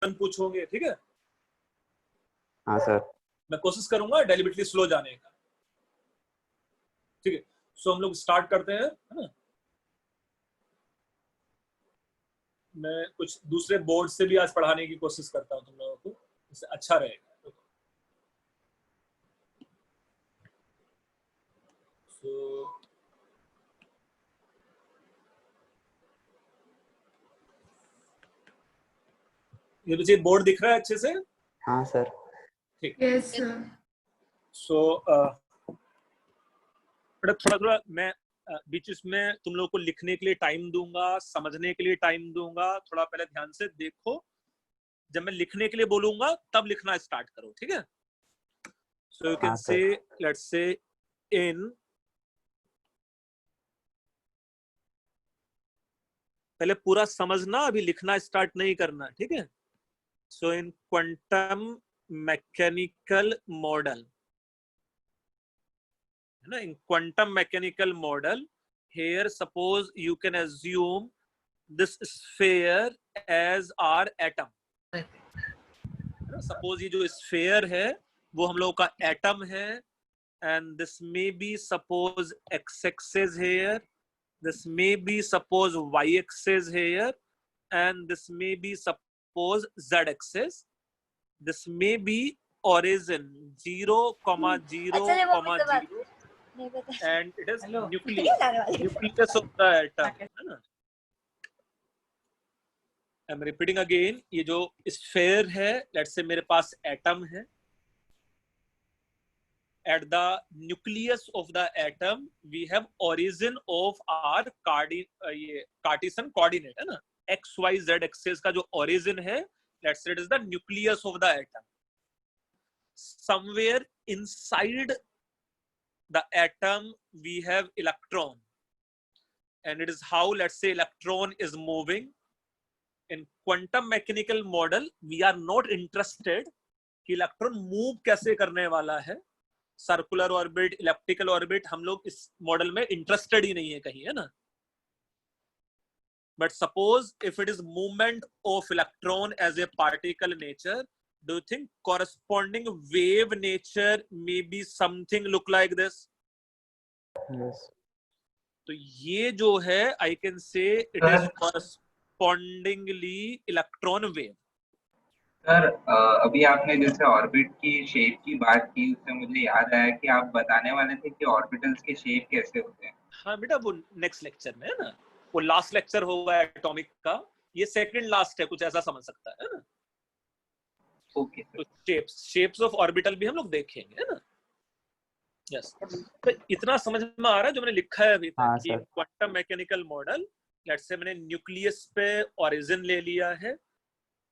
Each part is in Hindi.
पूछोगे, ठीक है? हाँ सर। मैं कोशिश करूंगा डेलिबरेटली स्लो जाने का, ठीक है? सो हम लोग स्टार्ट करते हैं, है ना? मैं कुछ दूसरे बोर्ड से भी आज पढ़ाने की कोशिश करता हूँ तुम लोगों को, इससे अच्छा रहेगा। सो ये मुझे बोर्ड दिख रहा है अच्छे से? हाँ सर। ठीक। Yes sir. सो थोड़ा थोड़ा मैं बीच में तुम लोगों को लिखने के लिए टाइम दूंगा, समझने के लिए टाइम दूंगा। थोड़ा पहले ध्यान से देखो, जब मैं लिखने के लिए बोलूंगा तब लिखना स्टार्ट करो, ठीक है? So you can say, let's say in, पहले पूरा समझना, अभी लिखना स्टार्ट नहीं करना, ठीक है? सो इन क्वांटम मैकेनिकल मॉडल, है ना? इन quantum mechanical model, here suppose you can assume this sphere as our atom. Suppose ये जो स्फेयर है वो हम लोग का एटम है, and this may be suppose X axis here, this may be suppose y-axis here, and this may be suppose z-axis. This may be origin 0, 0, 0, and it is nucleus of the atom, है ना? I'm repeating again, ये जो स्फेयर है, लेट्स से मेरे पास एटम है, at the nucleus of the atom we have origin of our Cartesian coordinate, है ना? x y z axis का जो origin है, let's say it is the nucleus of the atom. Somewhere inside the atom we have electron, and it is how, let's say, electron is moving. In quantum mechanical model we are not interested कि इलेक्ट्रॉन मूव कैसे करने वाला है, सर्कुलर ऑर्बिट, इलिप्टिकल ऑर्बिट, हम लोग इस मॉडल में इंटरेस्टेड ही नहीं है कहीं, है ना? But suppose if it is movement of electron as a particle nature, do you think corresponding wave nature may be something look like this? तो ये जो है, I can say it is correspondingly electron wave. Sir अभी आपने जैसे ऑर्बिट की शेप की बात की, उससे मुझे याद आया कि आप बताने वाले थे कि ऑर्बिटल्स के शेप कैसे होते हैं। हाँ बेटा, वो नेक्स्ट लेक्चर में है ना, वो लास्ट लेक्चर होगा एटॉमिक का, ये सेकंड लास्ट है, कुछ ऐसा समझ सकता है ना? Okay sir. तो शेप्स ऑफ ऑर्बिटल भी हम लोग देखेंगे, है ना? यस। तो इतना समझ में आ रहा है जो मैंने लिखा है अभी तक कि quantum mechanical model, let's say मैंने न्यूक्लियस पे ओरिजिन ले लिया है,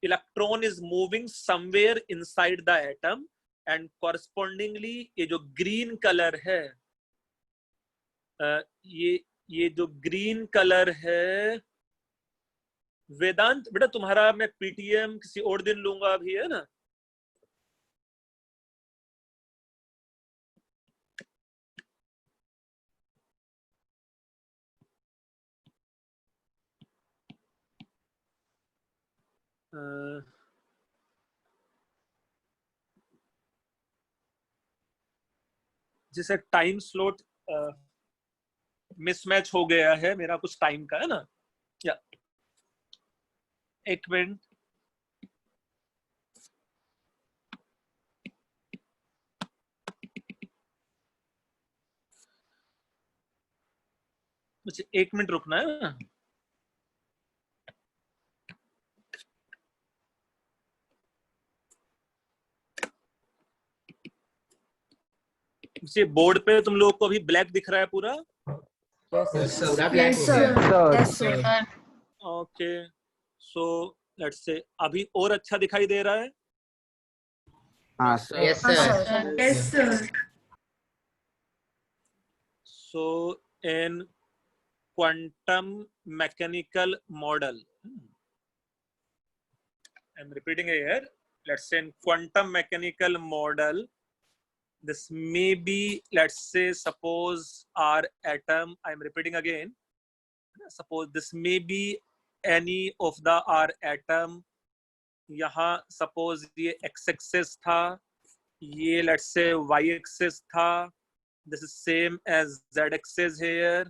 electron is moving somewhere inside the atom, and correspondingly ये जो ग्रीन कलर है, ये जो ग्रीन कलर है, वेदांत बेटा तुम्हारा मैं पीटीएम किसी और दिन लूंगा अभी, है ना? जैसे टाइम स्लॉट मिसमैच हो गया है मेरा कुछ टाइम का, है ना? या एक मिनट, मुझे 1 मिनट रुकना है ना? बोर्ड पे तुम लोगों को अभी ब्लैक दिख रहा है पूरा? ओके, सो लेट्स से अभी और अच्छा दिखाई दे रहा है? हाँ sir. Yes sir. So in quantum mechanical model, I'm repeating here, let's say in quantum mechanical model, this may be, let's say, suppose our atom, I'm repeating again, suppose this may be any of the our atom यहाँ सपोज ये x एक्सिस था, ये लेट्स से y एक्सिस था, this is same as z axis here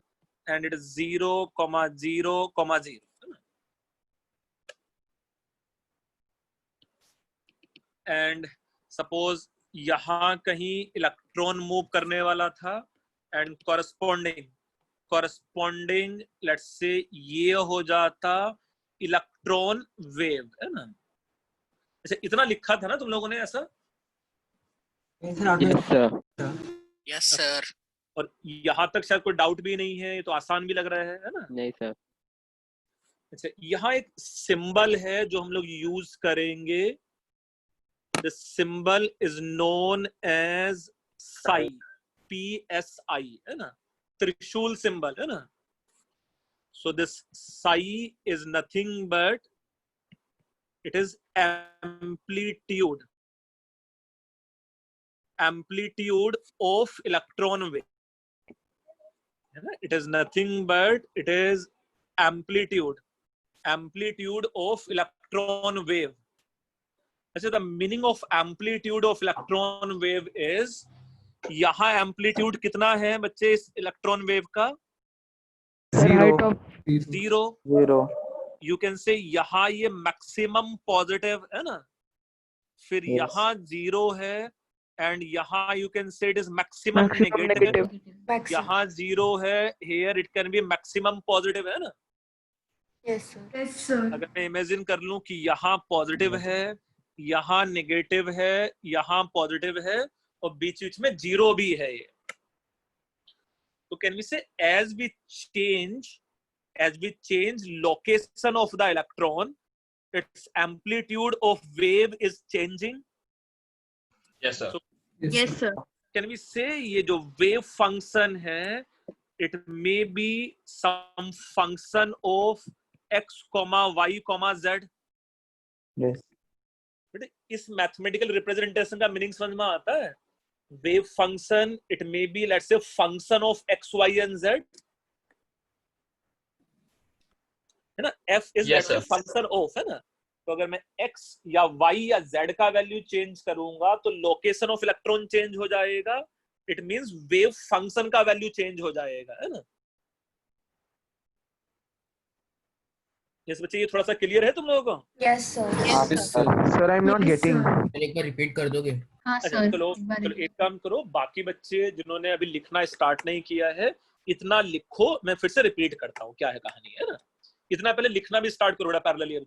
and it is 0, 0, 0. And suppose यहाँ कहीं इलेक्ट्रॉन मूव करने वाला था and corresponding let's say ये हो जाता इलेक्ट्रॉन वेव, है ना? ऐसे इतना लिखा था ना तुम लोगों ने ऐसा? Yes, sir. Yes, sir. और यहाँ तक शायद कोई डाउट भी नहीं है, ये तो आसान भी लग रहा है ना? नहीं सर. अच्छा, यहाँ एक सिंबल है जो हम लोग यूज करेंगे. The symbol is known as psi, PSI, है ना? त्रिशूल सिंबल, है ना? So this psi is nothing but it is amplitude of electron wave. It is nothing but it is amplitude of electron wave. अच्छा, the meaning of amplitude of electron wave is, यहाँ amplitude कितना है बच्चे इस electron wave का? Zero. You can say यहाँ ये maximum positive है ना, फिर यहाँ 0 है, and यहाँ you can say it is maximum negative. यहाँ 0 है, here it can be maximum positive, है ना? Yes, sir. अगर मैं इमेजिन कर लूं कि यहाँ पॉजिटिव है, यहाँ नेगेटिव है, यहाँ पॉजिटिव है और बीच बीच में 0 भी है ये. तो कैन वी से as we change location of the electron, its amplitude of wave is changing? Yes, sir. So, Yes, sir. can we say ये जो wave function है, it may be some function of x, y, z? Yes. बेटे इस मैथमेटिकल रिप्रेजेंटेशन का मीनिंग समझ में आता है? Wave function it may be let's say function of x, y and z, है ना? f is Yes, sir. Function of, है ना? तो अगर मैं x या y या z का वैल्यू चेंज करूंगा तो लोकेशन ऑफ इलेक्ट्रॉन चेंज हो जाएगा. इट मींस वेव फंक्शन का वैल्यू चेंज हो जाएगा, है ना? यस बच्चे, ये थोड़ा सा क्लियर है तुम लोगों को? Yes, sir. Sir, I'm not getting. एक बार रिपीट कर दोगे? हाँ अच्छा, सर. चलो एक काम करो, बाकी बच्चे जिन्होंने अभी लिखना स्टार्ट नहीं किया है इतना लिखो, मैं फिर से रिपीट करता हूँ क्या है कहानी, है ना? इतना पहले लिखना भी स्टार्ट करो पैरेलली.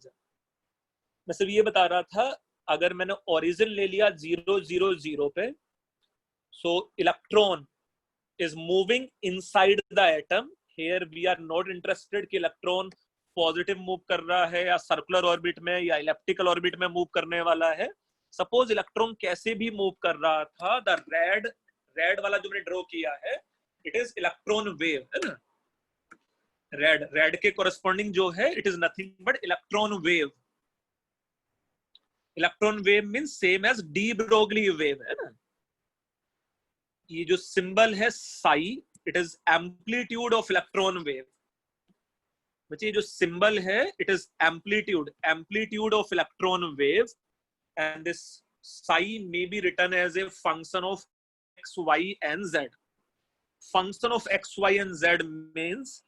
मैं सिर्फ ये बता रहा था, अगर मैंने ओरिजिन ले लिया 0, 0, 0 पे, so electron is moving inside the atom. Here we are not interested कि इलेक्ट्रॉन पॉजिटिव मूव कर रहा है या सर्कुलर ऑर्बिट में या इलेप्टिकल ऑर्बिट में मूव करने वाला है. सपोज इलेक्ट्रॉन कैसे भी मूव कर रहा था, द रेड वाला जो मैंने ड्रॉ किया है, इट इज इलेक्ट्रॉन वेव, है ना? रेड के कोरस्पॉन्डिंग जो है, it is nothing but electron wave. Electron wave means same as de Broglie wave, है ना? ये जो सिंबल है psi, it is amplitude of electron wave. बच्चे जो सिंबल है, it is amplitude of electron wave, and this psi may be written as a function of x, y and z. Function of x, y and z means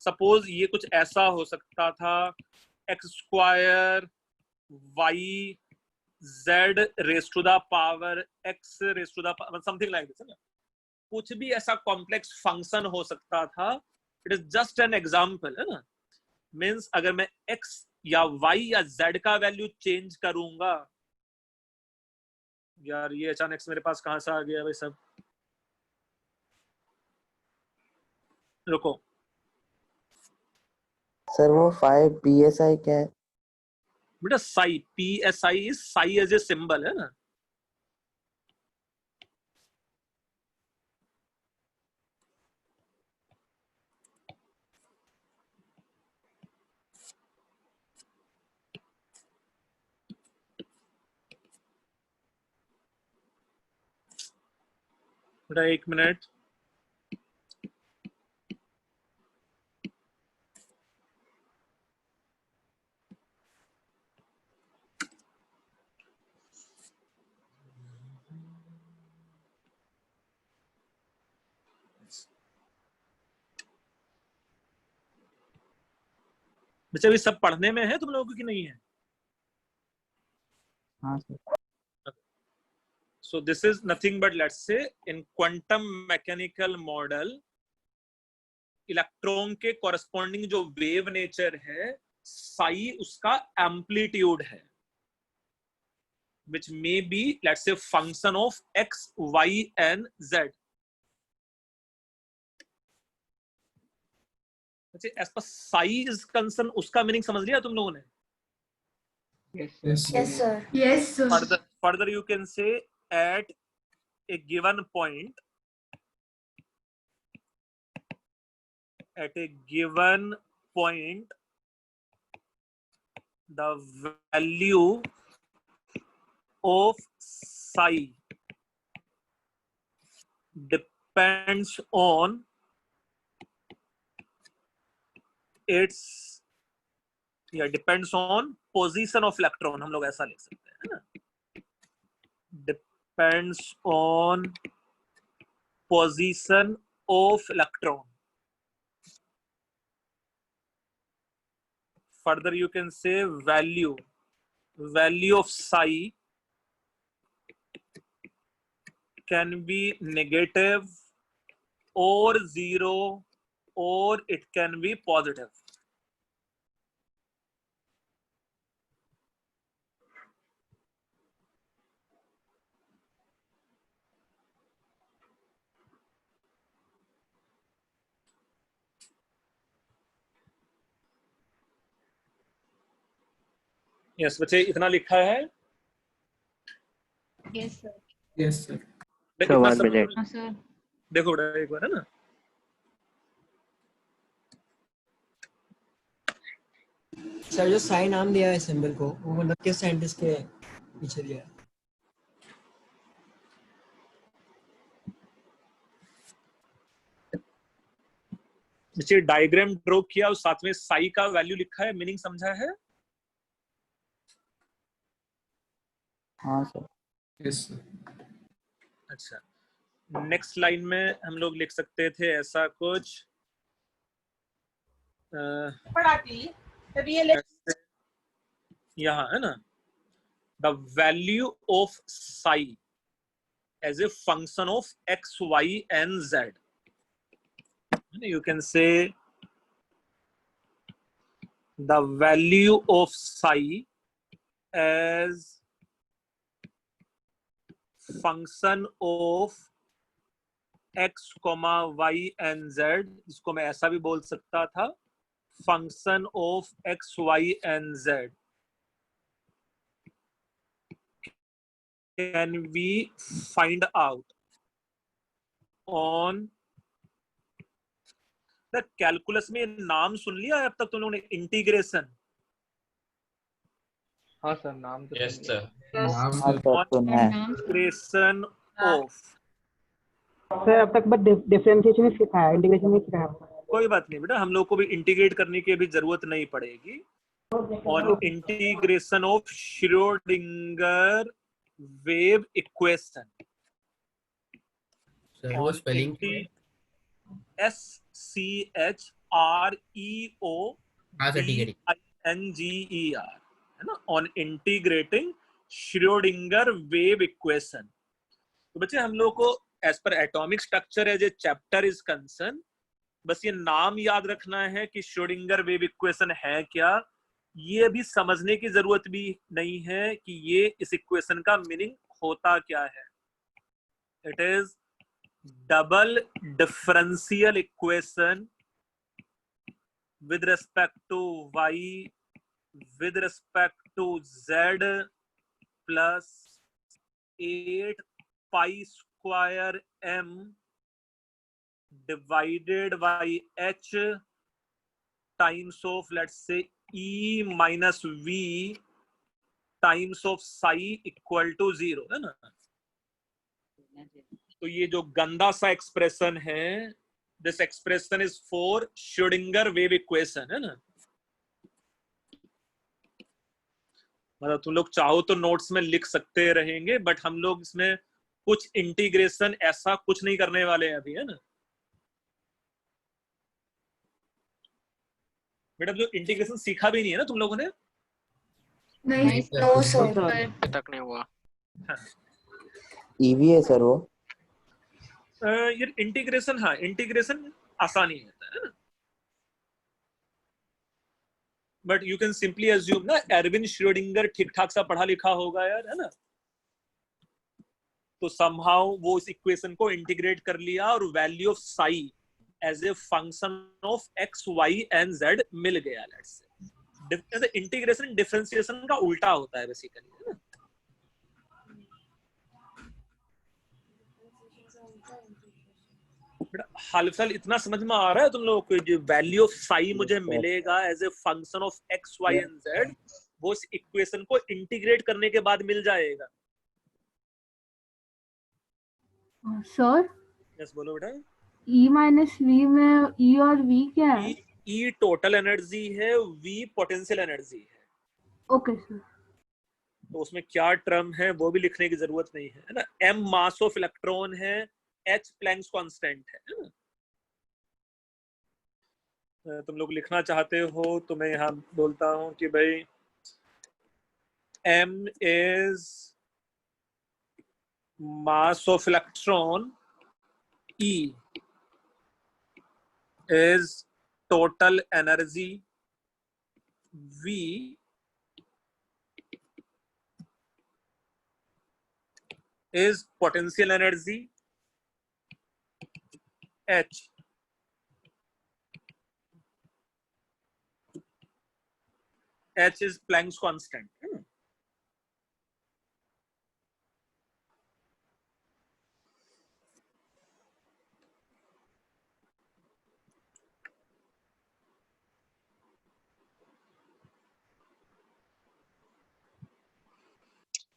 suppose ये कुछ ऐसा हो सकता था, x² y z raise to the power x raise to the power something like this, है ना? कुछ भी ऐसा कॉम्प्लेक्स फंक्शन हो सकता था. It is just an example, है ना? मींस अगर मैं x या y या z का वैल्यू चेंज करूंगा, यार ये अचानक से मेरे पास कहां से आ गया भाई सब? रुको, सर वो 5 PSI क्या है? बेटा psi, PSI is psi as a symbol, है ना? बेटा एक मिनट, बच्चे अभी सब पढ़ने में है तुम लोगों को कि नहीं है? हाँ sir. So this is nothing but, let's say, in quantum mechanical model, electron के कॉरेस्पॉन्डिंग जो वेव नेचर है, साई उसका एम्पलीट्यूड है, which may be, let's say, function of x, y and z. as per psi is concerned, उसका मीनिंग समझ लिया तुम लोगों ने? Yes, sir. Yes, sir. Further you can say, at a given point, the value of psi depends on depends on position of electron, हम लोग ऐसा लिख सकते हैं, है ना? Depends on position of electron. Further you can say value of psi can be negative or zero, or it can be positive. Yes बच्चे, इतना लिखा है? Yes, sir. Yes, sir. So 1 minute. हाँ, sir. देखो बेटा एक बार, है ना? सर जो साइन नाम दिया है सिंबल को, वो मतलब किस साइंटिस्ट के पीछे दिया है? बच्चे डायग्राम ड्रॉ किया और साथ में साई का वैल्यू लिखा है, मीनिंग समझा है? हाँ सर। Yes, sir. अच्छा, नेक्स्ट लाइन में हम लोग लिख सकते थे ऐसा कुछ, यहाँ है ना, the value of psi as a function of x, Y and z. You can say the value of psi as function of x, y and z. इसको मैं ऐसा भी बोल सकता था, function of x, y and z can be find out on calculus में. नाम सुन लिया है अब तक तुम लोगों ने? इंटीग्रेशन. हाँ सर, नाम तो यस सर. हाँ सर सुना है। Integration of. सर अब तक बस डिफरेंशिएशन ही सिखाया, इंटीग्रेशन नहीं सिखाया। कोई बात नहीं बेटा, हम लोग को भी इंटीग्रेट करने की भी जरूरत नहीं पड़ेगी. On integration of Schrodinger wave equation. Sir वो स्पेलिंग SCHREODINGER, है ना? On integrating Schrodinger wave equation. तो बच्चे हम लोग को एज पर atomic structure as a chapter is concern, बस ये नाम याद रखना है कि श्रोडिंगर वेव इक्वेशन है क्या. ये भी समझने की जरूरत भी नहीं है कि ये इस इक्वेशन का मीनिंग होता क्या है. It is double differential equation with respect to y with respect to z plus 8 pi square m divided by h times of, let's say, e minus v times of psi equal to 0, है ना? तो ये जो गंदा सा एक्सप्रेशन है, this expression is for Schrodinger wave equation, है ना? मतलब तुम लोग चाहो तो नोट्स में लिख सकते रहेंगे, बट हम लोग इसमें कुछ इंटीग्रेशन ऐसा कुछ नहीं करने वाले हैं अभी, है ना? बेटा जो इंटीग्रेशन सीखा भी नहीं है ना तुम लोगों ने? नहीं नो सर तक नहीं हुआ। ईवी है सर वो। ये इंटीग्रेशन, हाँ इंटीग्रेशन आसानी होता है ना, but you can simply assume ना एरविन श्रोडिंगर ठीक ठाक सा पढ़ा लिखा होगा यार, है ना, तो समहाउ वो इस इक्वेशन को इंटीग्रेट कर लिया और value of psi as a function of x Y and Z मिल गया। लेट्स से इंटीग्रेशन डिफरेंशिएशन का उल्टा होता है बेसिकली, है ना। हाल फिलहाल इतना समझ में आ रहा है तुम लोगों को, जो वैल्यू ऑफ साई मुझे मिलेगा as a function of x Y and z, वो इस इक्वेशन को इंटीग्रेट करने के बाद मिल जाएगा। सर यस बोलो बेटा। E माइनस वी में E और V क्या है? E टोटल एनर्जी है, V पोटेंशियल एनर्जी है। Okay sir. तो उसमें क्या टर्म है वो भी लिखने की जरूरत नहीं है ना। M मास ऑफ इलेक्ट्रॉन है, H प्लैंक्स कांस्टेंट है ना। तुम लोग लिखना चाहते हो तो मैं यहाँ बोलता हूं कि भाई M is mass of electron, E is total energy, V is potential energy, H is Planck's constant.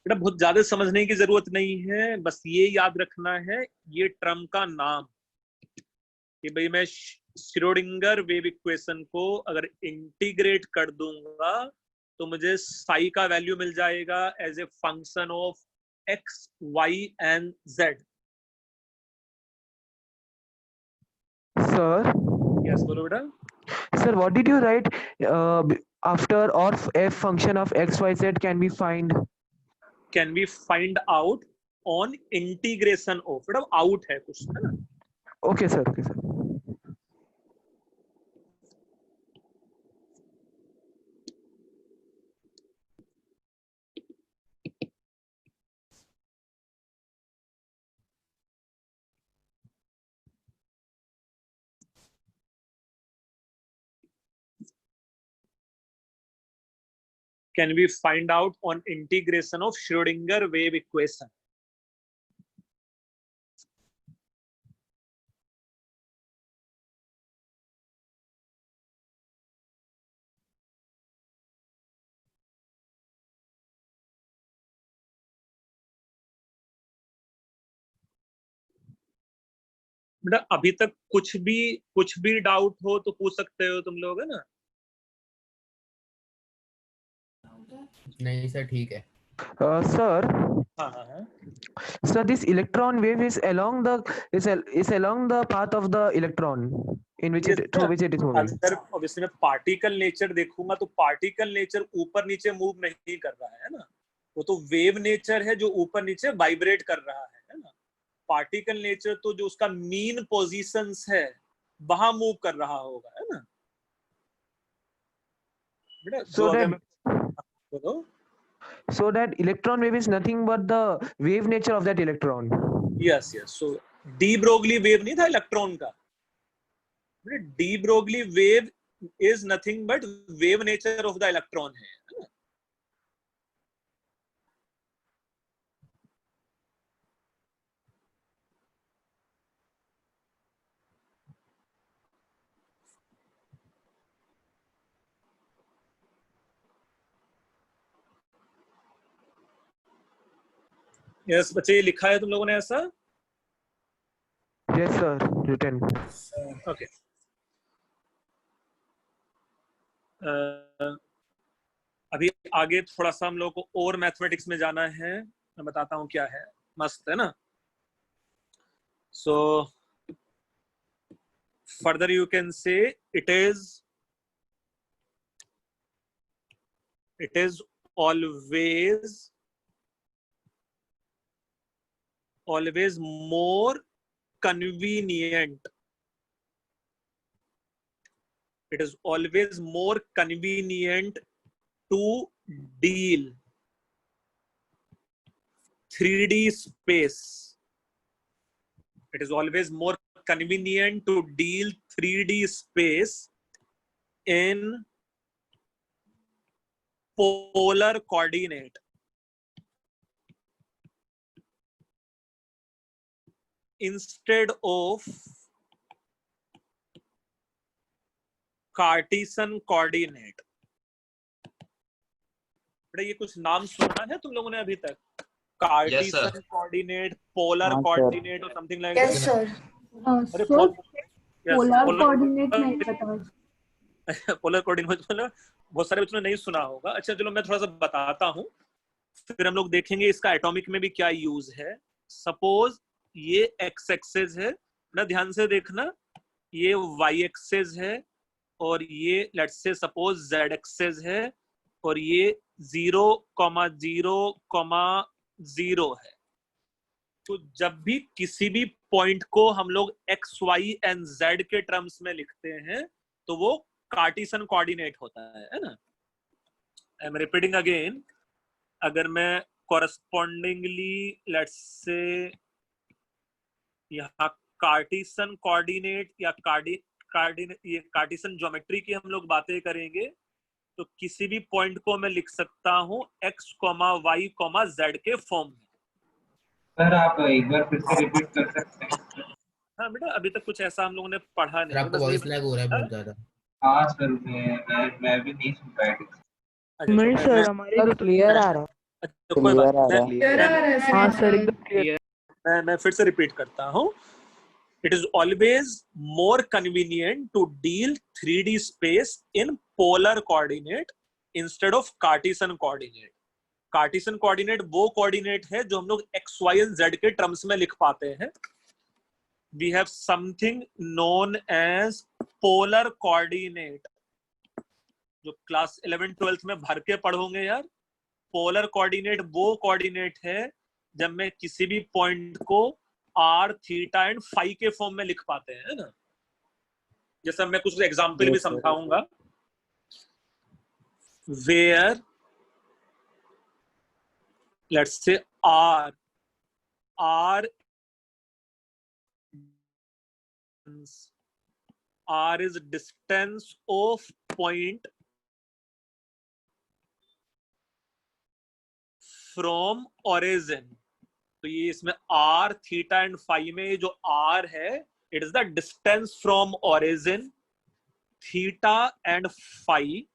बेटा बहुत ज्यादा समझने की जरूरत नहीं है, बस ये याद रखना है ये टर्म का नाम कि भाई मैं श्रोडिंगर वेव इक्वेशन को अगर इंटीग्रेट कर दूंगा तो मुझे साई का वैल्यू मिल जाएगा as a function of x Y and z. Sir, yes बोलो बेटा। sir, what did you write after or f function of x, y, z can be find? Can we find out on integration of, बेटा आउट है कुछ, है ना। Okay, sir. Okay, sir. Can we find out on integration of Schrödinger wave equation? बेटा अभी तक कुछ भी डाउट हो तो पूछ सकते हो तुम लोग, है ना। नहीं सर ठीक है। Sir, हाँ हाँ हाँ। sir, this electron wave is along the path of the electron in which Yes, through which it is moving. अगर ऑब्वियसली मैं पार्टिकल नेचर देखूंगा तो पार्टिकल नेचर ऊपर नीचे मूव नहीं कर रहा है ना, वो तो वेव नेचर है जो ऊपर नीचे वाइब्रेट कर रहा है ना। पार्टिकल नेचर तो जो उसका मीन पोजीशंस है वहां मूव कर रहा होगा, है ना बेटा। So that electron wave is nothing but the wave nature of that electron. Yes yes. So D Broglie wave नहीं था इलेक्ट्रॉन का, D Broglie wave is nothing but wave nature of the electron है ना। यस बच्चे ये लिखा है तुम लोगों ने ऐसा? Yes, sir. Written. ओके। अभी आगे थोड़ा सा हम लोग को और मैथमेटिक्स में जाना है, मैं बताता हूँ क्या है, मस्त है ना। So further you can say it is It is always more convenient. It is always more convenient to deal 3D space. It is always more convenient to deal 3D space in polar coordinate instead of Cartesian coordinate. ये कुछ नाम सुना है तुम लोगों ने अभी तक? कार्टेशियन कोऑर्डिनेट, पोलर कोऑर्डिनेट और something like that. Yes sir. अरे पोलर कोऑर्डिनेट नहीं पता। पोलर कोऑर्डिनेट मतलब बहुत सारे बच्चों ने नहीं सुना होगा। अच्छा चलो मैं थोड़ा सा बताता हूँ, फिर हम लोग देखेंगे इसका एटॉमिक में भी क्या यूज है। सपोज ये एक्स एक्सिस है ना, ध्यान से देखना, ये वाई एक्सिस है और ये let's say suppose Z axis है और ये 0,0,0 है। तो जब भी किसी भी पॉइंट को हम लोग एक्स वाई एंड जेड के टर्म्स में लिखते हैं तो वो कार्टेशियन कोऑर्डिनेट होता है ना। आई एम रिपीटिंग अगेन, अगर मैं कॉरेस्पॉन्डिंगली लेट्स से यहाँ कार्टेशियन कोऑर्डिनेट या ये कार्टेशियन ज्योमेट्री की हम लोग बातें करेंगे तो किसी भी पॉइंट को मैं लिख सकता हूँ x, y, z के फॉर्म में। सर आप एक बार फिर से रिपीट कर सकते हैं? हाँ बेटा, अभी तक कुछ ऐसा हम लोगों ने पढ़ा नहीं। आपका वॉइस लैग हो रहा है बहुत ज्यादा। हाँ सर, मैं भी नहीं सुन पाया। नहीं सर, हमारे तो क्लियर आ रहा है। अच्छा कोई बात नहीं। हाँ सर एकदम क्लियर। मैं फिर से रिपीट करता हूँ। It is always more convenient to deal 3D space in polar coordinate instead of Cartesian coordinate. Cartesian coordinate वो coordinate है जो हम लोग x, y and z के terms में लिख पाते हैं। We have something known as polar coordinate, जो क्लास 11-12 में भर के पढ़ोगे यार। polar coordinate वो coordinate है जब मैं किसी भी पॉइंट को r, थीटा एंड फाई के फॉर्म में लिख पाते हैं, है ना। जैसे मैं कुछ एग्जांपल भी समझाऊंगा। Where let's say r is distance of point from origin। तो ये इसमें r, थीटा एंड फाई में जो r है, it is the distance from origin. Theta and phi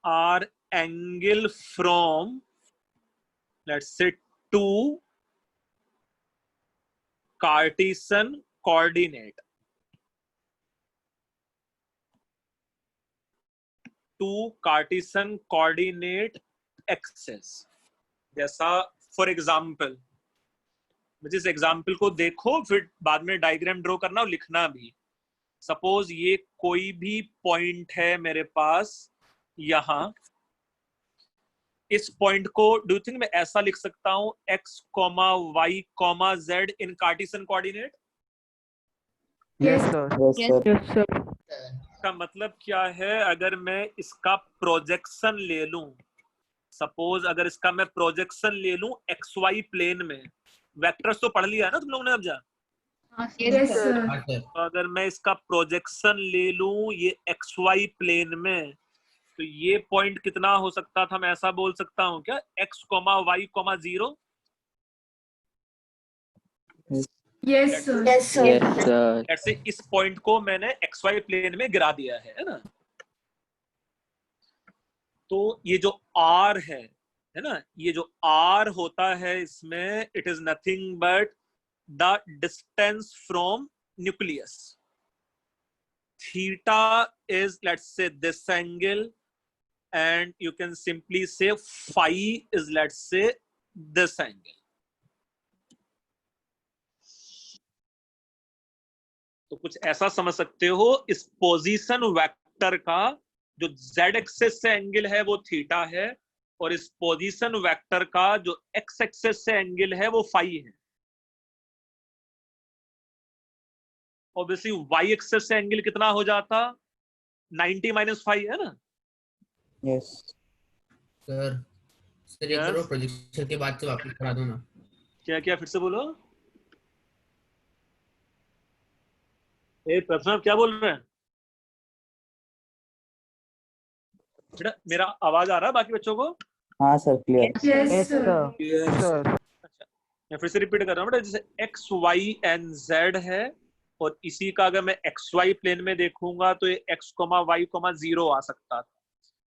are angle from let's say to Cartesian coordinate, to Cartesian coordinate axes. जैसा फॉर एग्जाम्पल, जिस एग्जाम्पल को देखो फिर बाद में डायग्राम ड्रॉ करना और लिखना भी। सपोज ये कोई भी पॉइंट है मेरे पास यहां, इस पॉइंट को डू यू थिंक मैं ऐसा लिख सकता हूं x, y, z in Cartesian coordinate? Yes sir. Yes sir. का मतलब क्या है? अगर मैं इसका प्रोजेक्शन ले लूं, सपोज अगर इसका मैं प्रोजेक्शन ले लूं XY प्लेन में, वेक्टर्स तो पढ़ लिया है ना तुम लोगों ने अब जा। Yes sir. हाँ सर। अगर मैं इसका प्रोजेक्शन ले लूं ये XY प्लेन में, तो ये पॉइंट कितना हो सकता था? मैं ऐसा बोल सकता हूं क्या, x, y, 0? Yes sir. Yes sir. ऐसे इस पॉइंट को मैंने XY प्लेन में गिरा दिया है ना। तो ये जो R है ना, ये जो R होता है इसमें, it is nothing but the distance from nucleus. Theta is let's say this angle and you can simply say phi is let's say this angle। तो कुछ ऐसा समझ सकते हो, इस पोजीशन वेक्टर का जो z एक्सेस से एंगल है वो थीटा है, और इस पोजीशन वेक्टर का जो x एक्सेस से एंगल है वो फाई है। ऑब्वियसली y एक्सेस से एंगल कितना हो जाता, 90 माइनस फाई है ना। यस सर सर एक Yes. करो प्रोजेक्शन के बाद से वापस करा दो ना। क्या क्या फिर से बोलो। प्रश्न क्या बोल रहे हैं बेटा? मेरा आवाज आ रहा है बाकी बच्चों को? हाँ sir clear. Yes, sir. Sir. मैं फिर से रिपीट कर रहा हूँ बेटा, जैसे x y and z है, और इसी का अगर मैं एक्स वाई प्लेन में देखूंगा तो ये x, y, 0 आ सकता था।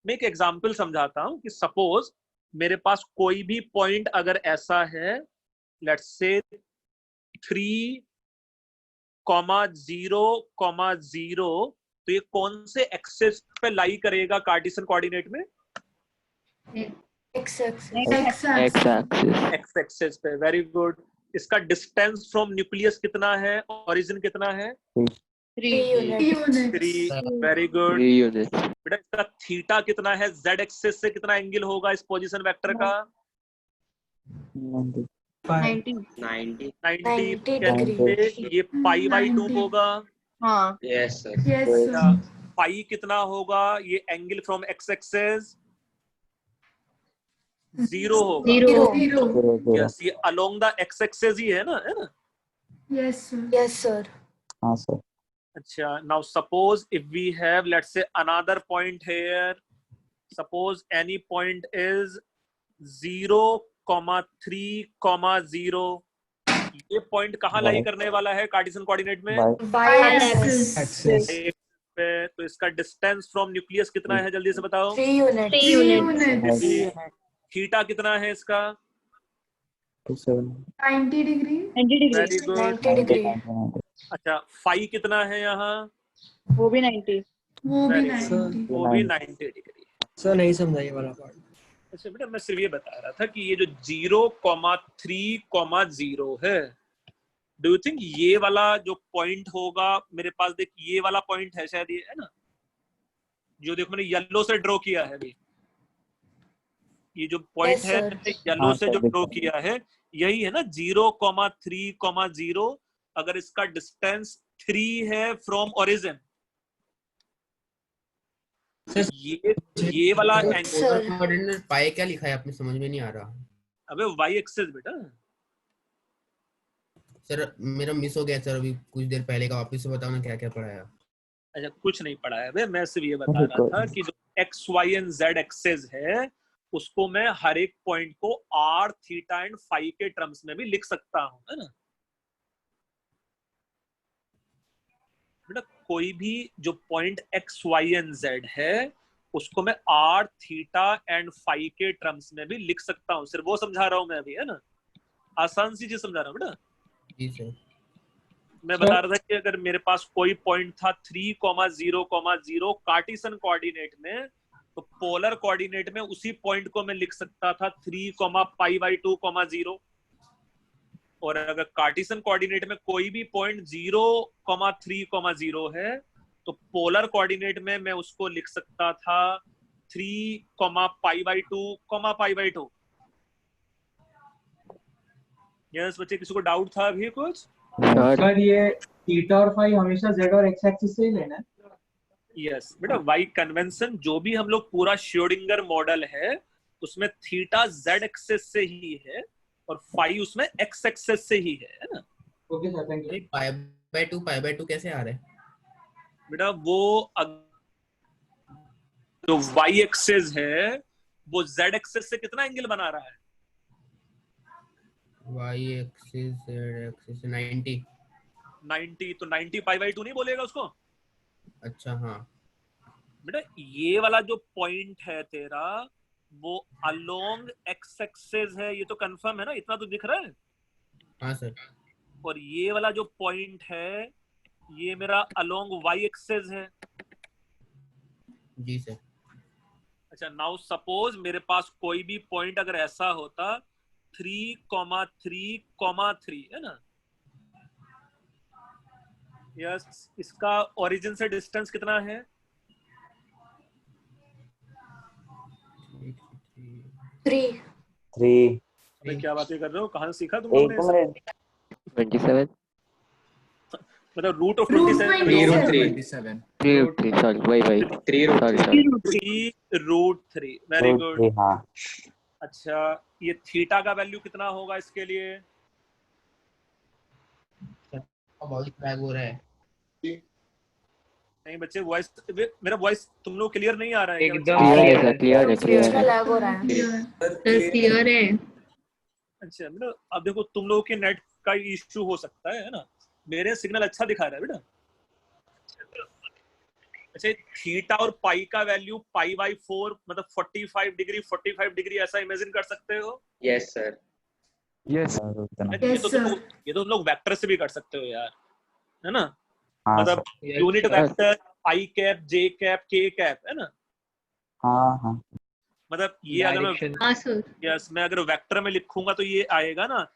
मैं एक एग्जांपल समझाता हूं कि सपोज मेरे पास कोई भी पॉइंट अगर ऐसा है, लेट्स से 3, 0, 0, तो ये कौन से एक्सेस पे लाई करेगा कार्टेशियन कोऑर्डिनेट में? X axis. एक्स एक्सेस पे। Very good. इसका डिस्टेंस फ्रॉम न्यूक्लियस कितना है, ओरिजिन कितना है? 3। Very good 3 units. बेटा इसका थीटा कितना है, z एक्सिस से कितना एंगल होगा इस पोजीशन वेक्टर का? 90 90 कैसे? ये पाई बाई 2 होगा। हाँ यस सर। पाई कितना होगा ये एंगल फ्रॉम x एक्सिस? 0 होगा। यस, ये अलोंग द x एक्सिस ही है ना, है ना? Yes, sir. हाँ सर। अच्छा, now suppose if we have let's say another point here, suppose any point is 0, 3, 0, ये पॉइंट कहाँ लाई करने वाला है कार्टेशियन कोऑर्डिनेट में? Y-axis. पे। तो इसका डिस्टेंस फ्रॉम न्यूक्लियस कितना है, जल्दी से बताओ। 3 units. थीटा कितना है इसका? 90 डिग्री। Very good. 90 degree. अच्छा, फाई कितना है यहाँ? वो भी 90। वो भी Very 90। वो भी 90 डिग्री। सर नहीं समझा ये वाला पार्ट। अच्छा बेटा, मैं सिर्फ ये बता रहा था कि ये जो 0, 3, 0 है, डू यू थिंक ये वाला जो पॉइंट होगा मेरे पास, देख ये वाला पॉइंट है शायद, ये है ना जो देखो मैंने येलो से ड्रॉ किया है अभी, ये जो पॉइंट Yes, है sir. येलो हाँ, से sir, जो ड्रॉ देखो। किया है, यही है ना 0, 3, 0। अगर इसका डिस्टेंस 3 है फ्रॉम ओरिजिन, ये वाला Sir. एंगल, कोऑर्डिनेट पाए क्या लिखा है आपने, समझ में नहीं आ रहा। अबे y एक्सिस बेटा। सर मेरा मिस हो गया सर, अभी कुछ देर पहले का, वापस से बताओ ना क्या क्या पढ़ाया। अच्छा, कुछ नहीं पढ़ा है बे, मैं सिर्फ ये बता रहा था कि जो x, y and z axes है उसको मैं हर एक पॉइंट को r, थीटा एंड फाई के टर्म्स में भी लिख सकता हूं, है ना बेटा? कोई भी जो point x, y and z है उसको मैं r, थीटा एंड फाई के टर्म्स में भी लिख सकता हूं। सिर्फ वो समझा रहा हूं मैं अभी, है ना? आसान सी चीज समझा रहा हूं बेटा। जी सर। मैं बता रहा था कि अगर मेरे पास कोई पॉइंट था 3, 0, 0 कार्टेशियन कोऑर्डिनेट में, तो पोलर कोऑर्डिनेट में उसी पॉइंट को मैं लिख सकता था 3, पाई बाई 2, 0। और अगर कार्टेशियन कोऑर्डिनेट में कोई भी पॉइंट 0, 3, 0 है, तो पोलर कोऑर्डिनेट में मैं उसको लिख सकता था 3, pi by 2, pi by 2। Yes बच्चे, किसी को डाउट था अभी कुछ? सर ये थीटा और फाई हमेशा z और x एक्सिस से ही लेना है? यस बेटा, वाई कन्वेंशन जो भी हम लोग पूरा श्रोडिंगर मॉडल है उसमें थीटा z एक्सेस से ही है और फाई उसमें x एक्सेस से ही है ना? Okay sir, thank you. Pi by 2 कैसे आ रहा है बेटा वो जो y एक्सेस है वो z एक्सेस से कितना एंगल बना रहा है? y axis z axis 90। 90, तो 90 पाई बाई 2 नहीं बोलेगा उसको? अच्छा हाँ बेटा ये वाला जो पॉइंट है तेरा वो अलोंग x एक्सेस है, ये तो कंफर्म है ना, इतना तो दिख रहा है। हाँ सर। और ये वाला जो पॉइंट है ये मेरा अलोंग y एक्सेस है। जी सर। अच्छा, नाउ सपोज मेरे पास कोई भी पॉइंट अगर ऐसा होता 3, 3, है ना? यस, इसका ओरिजिन से डिस्टेंस कितना है? 3. 3. अबे क्या बातें कर रहे हो, कहाँ से सीखा तुम लोगों ने एक ऐसे? मिनट. 27. मतलब root of Root 27 27. 3 sorry why 3 root 3. Very root good. 3. हाँ. अच्छा, ये थीटा का वैल्यू कितना होगा इसके लिए? वॉइस क्रैक हो रहा है. नहीं बच्चे, वॉइस, मेरा वॉइस तुम लोग क्लियर नहीं आ रहा है क्या बच्चे? clear है बीच में लैग हो रहा है. क्लियर है. अच्छा, मतलब अब देखो तुम लोगों के नेट का इश्यू हो सकता है ना? मेरे सिग्नल अच्छा दिखा रहा है बेटा. अच्छा, थीटा और पाई का वैल्यू पाई बाई 4 मतलब 45 डिग्री ऐसा इमेजिन कर सकते हो? Yes sir. yes ये तो तुम लोग वेक्टर से भी कर सकते हो यार, है ना? हाँ मतलब सर. यूनिट वेक्टर आई कैप जे कैप के कैप, है ना? हाँ हाँ. मतलब ये अगर मैं हाँ सर. यस मैं अगर वेक्टर में लिखूंगा तो ये आएगा ना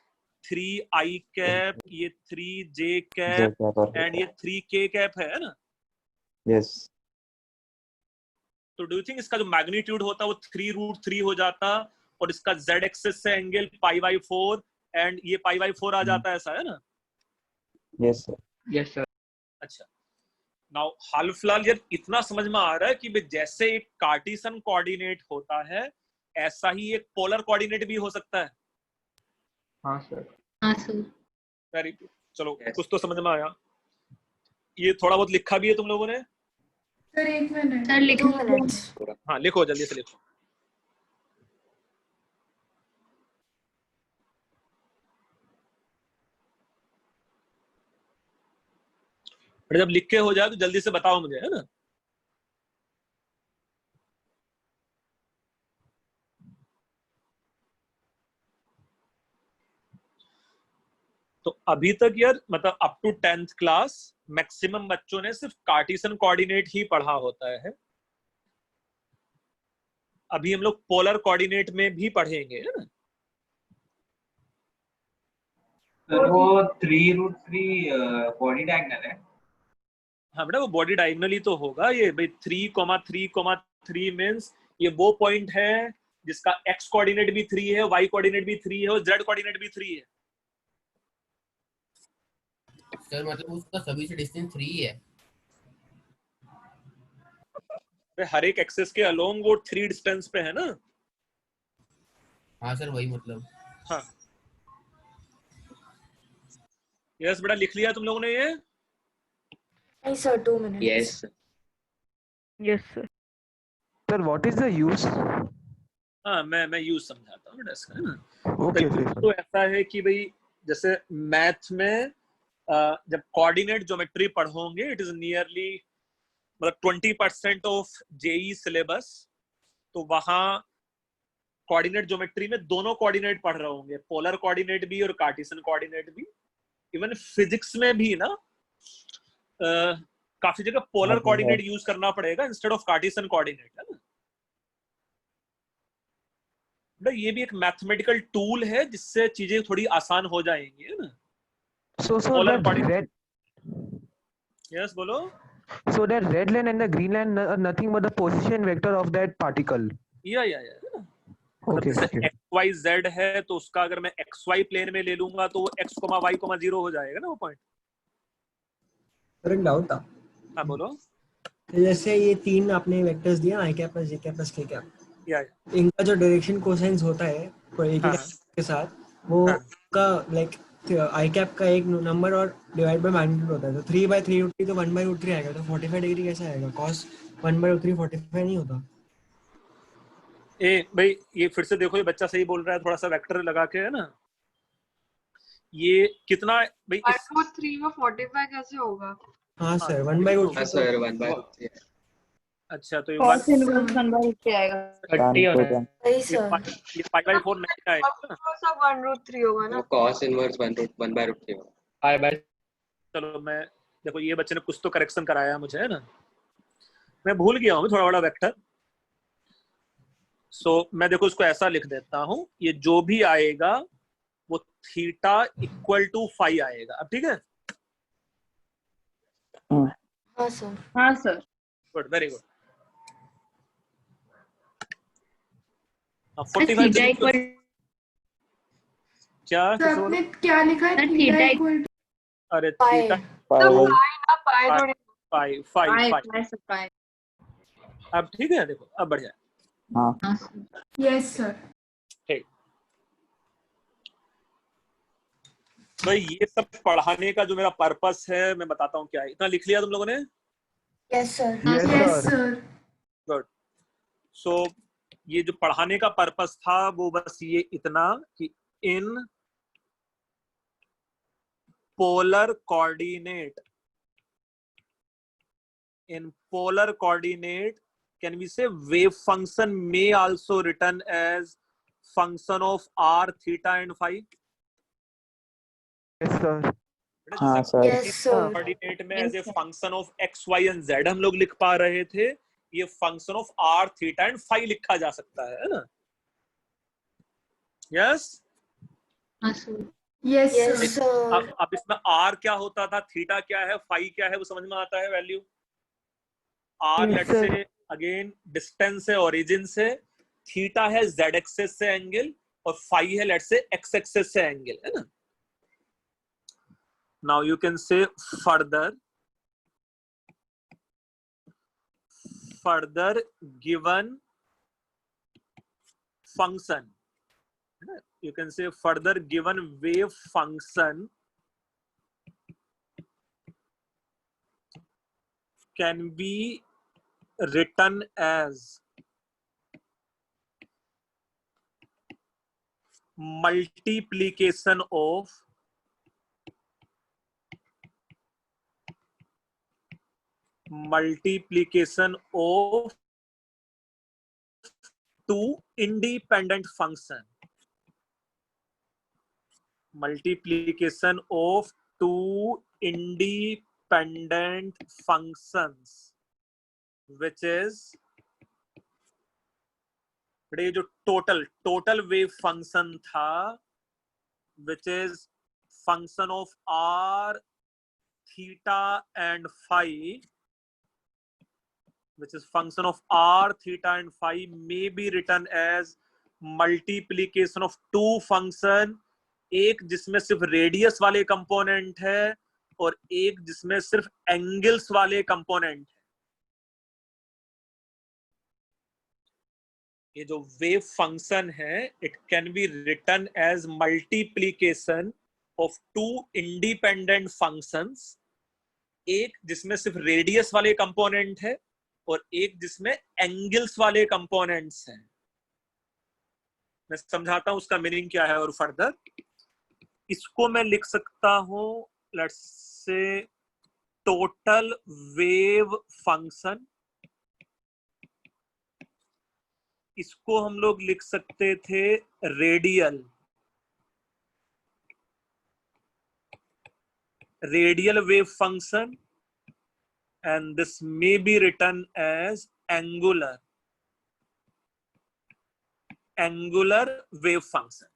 3 आई कैप, ये 3 जे कैप एंड ये 3 के कैप है ना? यस. तो डू यू थिंक इसका जो मैग्नीट्यूड होता वो 3 रूट 3 हो जाता और इसका z एक्सिस से एंगल पाई बाई 4 एंड ये पाई बाई 4 आ जाता है, ऐसा है ना? Yes sir. Yes sir. अच्छा, नाउ हाल फिलहाल यार इतना समझ में आ रहा है कि भाई जैसे एक कार्टेशियन कोऑर्डिनेट होता है ऐसा ही एक पोलर कोऑर्डिनेट भी हो सकता है. हाँ सर. हाँ सर. Very good. चलो Yes. कुछ तो समझ में आया. ये थोड़ा बहुत लिखा भी है तुम लोगों ने? Sir 1 minute. सर 2 लिखो. minutes. हाँ लिखो, जल्दी से लिखो. और जब लिख के हो जाए तो जल्दी से बताओ मुझे, है ना? तो अभी तक यार मतलब up to 10th class maximum बच्चों ने सिर्फ कार्टेशियन कोऑर्डिनेट ही पढ़ा होता है. अभी हम लोग पोलर कोऑर्डिनेट में भी पढ़ेंगे, है ना? सर वो 3 रूट 3 बॉडी डायगोनल है. हाँ बेटा, वो बॉडी डायगोनली तो होगा. ये भाई 3,3,3 मींस ये वो पॉइंट है जिसका x कोऑर्डिनेट भी 3 है, y कोऑर्डिनेट भी 3 है और z कोऑर्डिनेट भी 3 है. सर मतलब उसका सभी से डिस्टेंस 3 है. हर एक एक्सिस के अलोंग वो 3 डिस्टेंस पे है ना? हाँ सर वही मतलब. हाँ यस बेटा, लिख लिया तुम लोगों ने ये? नहीं sir 2 minutes. Yes. Yes sir. sir what is the use हाँ मैं यूज समझाता हूँ बेटा इसका, है ना? okay तो ऐसा है कि भाई जैसे मैथ में जब कोऑर्डिनेट ज्योमेट्री पढ़ोगे इट इज नियरली मतलब 20% ऑफ जेई सिलेबस. तो वहां कोऑर्डिनेट ज्योमेट्री में दोनों कोऑर्डिनेट पढ़ रहे होंगे, पोलर कोऑर्डिनेट भी और कार्टेशियन कोऑर्डिनेट भी. इवन फिजिक्स में भी ना काफी जगह पोलर कोऑर्डिनेट यूज करना पड़ेगा इंस्टेड ऑफ कार्टेशियन कोऑर्डिनेट, है ना? ये भी एक मैथमेटिकल टूल है जिससे चीजें थोड़ी आसान हो जाएंगी, है ना? so Polar that coordinate. red yes बोलो. so that red line and the green line are nothing but the position vector of that particle. या है ना? okay जैसे XYZ है तो उसका अगर मैं XY प्लेन में ले लूंगा तो X, Y, 0 हो जाएगा ना वो पॉइंट. सर एक डाउट था. हाँ बोलो. जैसे ये 3 आपने वेक्टर्स दिया आई कैप प्लस जे कैप प्लस के कैप, या इनका जो डायरेक्शन कोसाइंस होता है कोई एक हाँ. के साथ वो हाँ. का लाइक आई कैप का एक नंबर और डिवाइड बाय मैग्नीट्यूड होता है. तो 3/3 तो 1/√3 आएगा. तो 45 डिग्री कैसे आएगा? cos 1/√3 45 नहीं होता. ए भाई ये फिर से देखो, ये बच्चा सही बोल रहा है, थोड़ा सा वेक्टर लगा के, है ना? ये कितना भाई 1/3 में 45 कैसे होगा? हाँ सर 1/√3. सर 1/3. अच्छा तो ये cos इनवर्स 1/√3 आएगा. 30 होना है. वही सर. ये पाई बाई 4 नहीं आएगा ना? सब 1/√3 होगा ना? वो cos इनवर्स 1/√3 होगा. चलो मैं देखो, ये बच्चे ने कुछ तो करेक्शन कराया मुझे, है ना? मैं भूल गया हूँ थोड़ा बड़ा वेक्टर. सो मैं देखो इसको ऐसा लिख देता हूँ, ये जो भी आएगा वो थीटा इक्वल टू फाई आएगा. अब ठीक है? हाँ सर. हाँ sir. Good, very good. 45 theta equal क्या सर कैसे आपने बोला? क्या लिखा है? थीटा थीटा इक्वल अरे pi theta pi five five five अब ठीक है, देखो अब बढ़िया है। हाँ यस सर। ठीक, तो ये सब पढ़ाने का जो मेरा पर्पस है मैं बताता हूँ क्या है। इतना लिख लिया तुम लोगों ने? Yes sir Yes, yes sir. Sir. Good. So ये जो पढ़ाने का पर्पस था वो बस ये इतना कि in polar coordinate, in polar coordinate, can we say wave function may also written as function of r, theta and phi? Yes, sir. हाँ सर। यस सर कोऑर्डिनेट में as a function of x Y and z हम लोग लिख पा रहे थे, ये function of r, theta and phi लिखा जा सकता है ना? Yes yes yes sir. Sir अब इसमें आर क्या होता था, थीटा क्या है, फाई क्या है, वो समझ में आता है value? R Yes, let sir. Say again distance है ओरिजिन से, थीटा है जेड एक्सेस से एंगल, और फाई है लेट से एक्स एक्सेस से एंगल, है ना? Now you can say further given function, you can say further given wave function can be written as multiplication of two independent function, multiplication of two independent functions, which is ये जो टोटल वेव फंक्शन था, which is function of r, theta and phi, which is function of r, theta and phi may be written as multiplication of two function, एक जिसमें सिर्फ रेडियस वाले कंपोनेंट है और एक जिसमें सिर्फ एंगल्स वाले कंपोनेंट है। ये जो वेव फंक्शन है, it can be written as multiplication of two independent functions, एक जिसमें सिर्फ रेडियस वाले कंपोनेंट है और एक जिसमें एंगल्स वाले कंपोनेंट्स हैं। मैं समझाता हूं उसका मीनिंग क्या है। और फर्दर इसको मैं लिख सकता हूं let's say total wave function, इसको हम लोग लिख सकते थे radial wave function, and this may be written as angular wave function।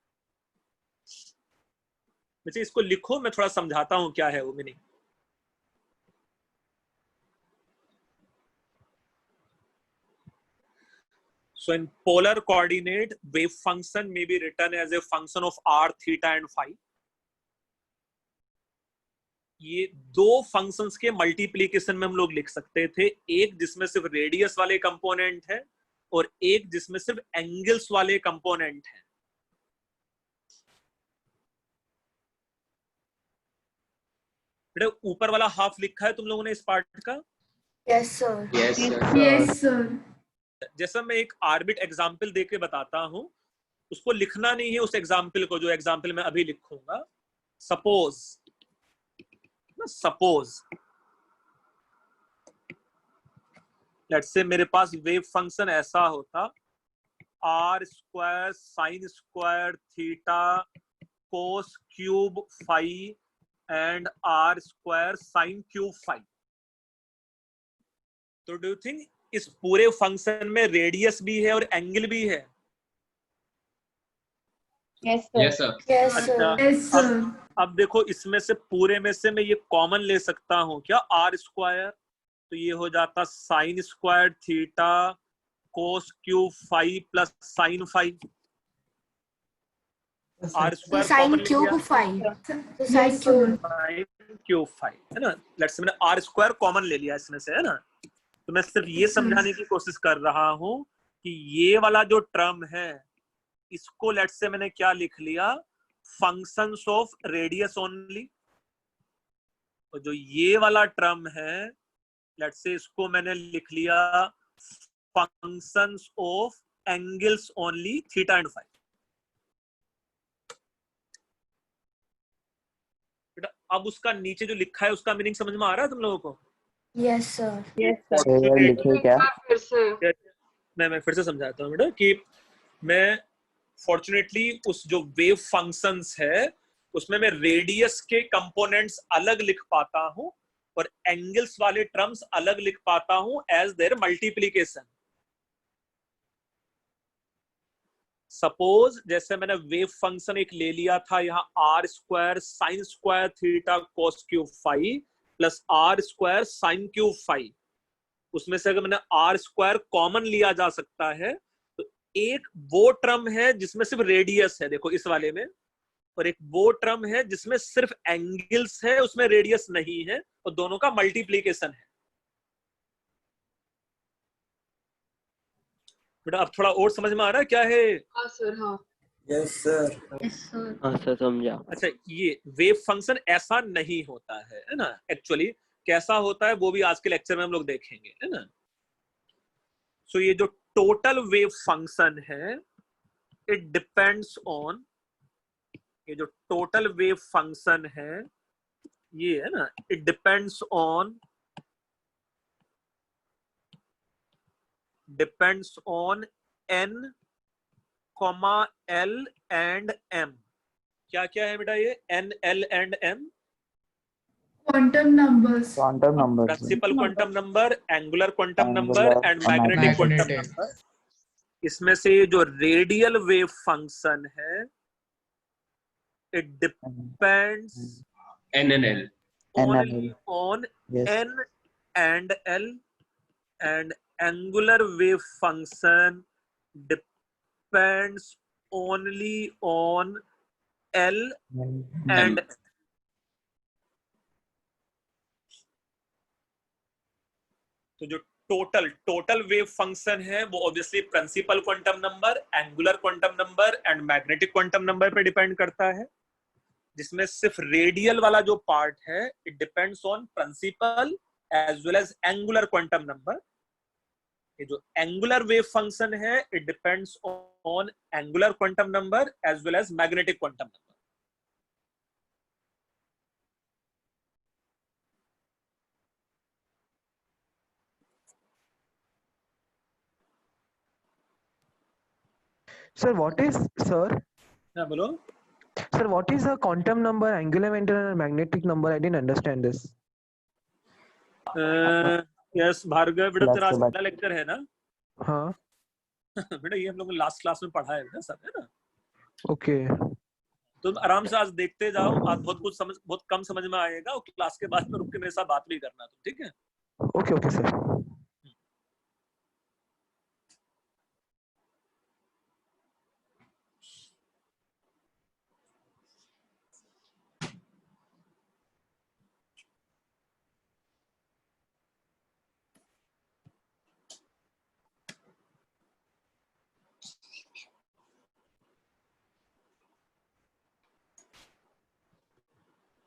वैसे इसको लिखो, मैं थोड़ा समझाता हूं क्या है वो meaning. So in polar coordinate, wave function may be written as a function of r, theta and phi। ये दो फंक्शंस के मल्टीप्लीकेशन में हम लोग लिख सकते थे, एक जिसमें सिर्फ रेडियस वाले कंपोनेंट है और एक जिसमें सिर्फ एंगल्स वाले कंपोनेंट है। बेटा ऊपर वाला हाफ लिखा है तुम लोगों ने इस पार्ट का? Yes sir yes sir. जैसा मैं एक आर्बिट एग्जाम्पल देके बताता हूं, उसको लिखना नहीं है उस एग्जाम्पल को, जो एग्जाम्पल मैं अभी लिखूंगा। सपोज लेट्स से मेरे पास वेव फंक्शन ऐसा होता, r square sine square theta cos cube phi and r square sine cube phi. तो डू यू थिंक इस पूरे फंक्शन में रेडियस भी है और एंगल भी है? Yes sir yes sir. अब देखो इसमें से पूरे में से मैं ये कॉमन ले सकता हूं क्या, आर स्क्वायर, तो ये हो जाता sign square theta cos cube phi plus sin phi. R square Sin common ले लिया, cube phi. So sin Yes, sir. cube. sin cube phi है ना. लेट्स से मैंने R स्क्वायर कॉमन ले लिया इसमें से, है ना. तो मैं सिर्फ ये समझाने की कोशिश कर रहा हूं कि ये वाला जो टर्म है इसको लेट्स से मैंने क्या लिख लिया, फंक्शंस ऑफ रेडियस ओनली. और जो ये वाला टर्म है लेट्स से इसको मैंने लिख लिया functions of angles only theta and phi. बेटा अब उसका नीचे जो लिखा है उसका मीनिंग समझ में आ रहा है तुम लोगों को? Yes, sir. Yes, sir. लिखे क्या? फिर से मैं फिर से समझाता हूँ बेटा कि मैं फॉर्चुनेटली उस जो वेव फंक्शंस है उसमें मैं रेडियस के कंपोनेंट्स अलग लिख पाता हूँ और एंगल्स वाले टर्म्स अलग लिख पाता हूँ एज देयर मल्टीप्लीकेशन. सपोज जैसे मैंने वेव फंक्शन एक ले लिया था यहाँ r square sine square theta cos cube phi plus r square sine cube phi. उसमें से अगर मैंने आर स्क्वायर कॉमन लिया जा सकता है तो एक वो टर्म है जिसमें सिर्फ रेडियस है, देखो इस वाले में, और एक वो टर्म है जिसमें सिर्फ एंगल्स है उसमें रेडियस नहीं है और दोनों का मल्टीप्लीकेशन है. बेटा अब थोड़ा और समझ में आ रहा है क्या है? हाँ सर हाँ. Yes sir. Yes, sir. हाँ सर समझा. अच्छा ये वेव फंक्शन ऐसा नहीं होता है ना. एक्चुअली कैसा होता है वो भी आज के लेक्चर में हम लोग देखेंगे, है ना. सो ये जो टोटल वेव फंक्शन है इट डिपेंड्स ऑन, ये जो टोटल वेव फंक्शन है ये है ना, it depends on n, l and m. क्या क्या है बेटा ये n, l and m? Quantum numbers. Quantum number. Principal quantum number, angular quantum number and magnetic quantum number. इसमें से जो रेडियल वेव फंक्शन है it depends NNL. only on n and l, and angular wave function depends only on l and तो जो टोटल वेव फंक्शन है वो obviously principal quantum number, angular quantum number and magnetic quantum number पे डिपेंड करता है, जिसमें सिर्फ रेडियल वाला जो पार्ट है it depends on principal as well as angular quantum number. ये जो एंगुलर वेव फंक्शन है it depends on angular quantum number as well as magnetic quantum number. Sir, what is, sir? हाँ बोलो. Sir, what is a quantum number, angular momentum, and magnetic number? I didn't understand this. Yes Bhargav बेटा तेरा आज Class के पहला लेक्चर है ना? हाँ. बेटा ये हम लोग लास्ट क्लास में पढ़ा है बेटा सब, है ना. Okay. तुम आराम से आज देखते जाओ, आज बहुत कम समझ में आएगा और क्लास के बाद में रुक के मेरे साथ बात भी करना तुम, ठीक है? Okay, okay, sir.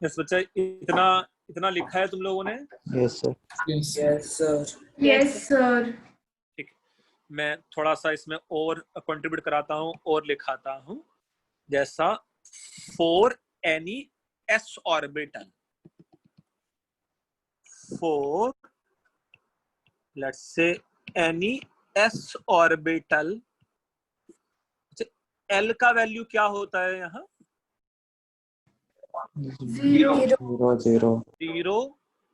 यस बच्चा, इतना लिखा है तुम लोगों ने? Yes sir. Yes sir. Yes, sir. ठीक, मैं थोड़ा सा इसमें और कंट्रीब्यूट कराता हूँ और लिखाता हूँ. जैसा for any s orbital, for let's say any s orbital, l का वैल्यू क्या होता है यहाँ? 0. 0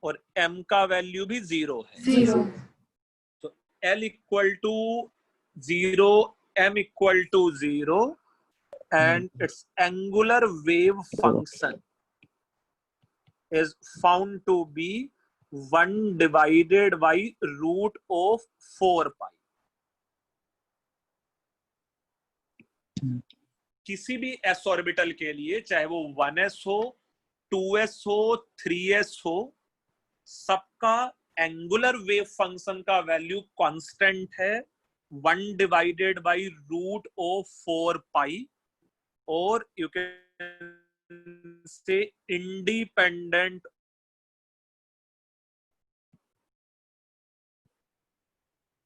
और m का वैल्यू भी 0 है. 0. तो l equal to 0, m equal to 0 and its angular wave function is found to be 1 divided by root of 4 pi. किसी भी s ऑर्बिटल के लिए, चाहे वो 1s हो, 2s हो, 3s हो, सबका एंगुलर वेव फंक्शन का वैल्यू कांस्टेंट है 1 डिवाइडेड बाई रूट ऑफ 4 पाई, और यू कैन से इंडिपेंडेंट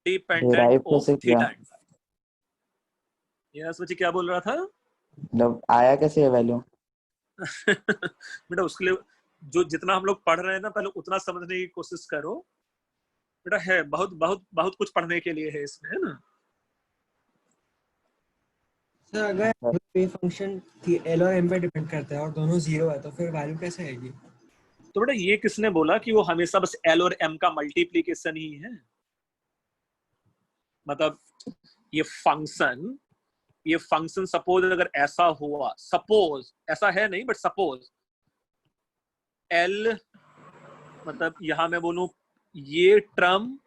डिराइव ऑफ कैसे किया? Theta and phi. यस बच्चे क्या बोल रहा था? मतलब आया कैसे ये वैल्यू? बेटा उसके लिए जो जितना हम लोग पढ़ रहे हैं ना, पहले उतना समझने की कोशिश करो बेटा। है बहुत बहुत बहुत कुछ पढ़ने के लिए है इसमें, है ना। सर अगर वेव फंक्शन एल और एम पे डिपेंड करता है और दोनों जीरो है तो फिर वैल्यू कैसे आएगी? तो बेटा ये किसने बोला कि वो हमेशा बस एल और एम का मल्टीप्लीकेशन ही है? मतलब ये फंक्शन सपोज अगर ऐसा हुआ, सपोज ऐसा है नहीं बट सपोज एल, मतलब यहां मैं बोलूं ये term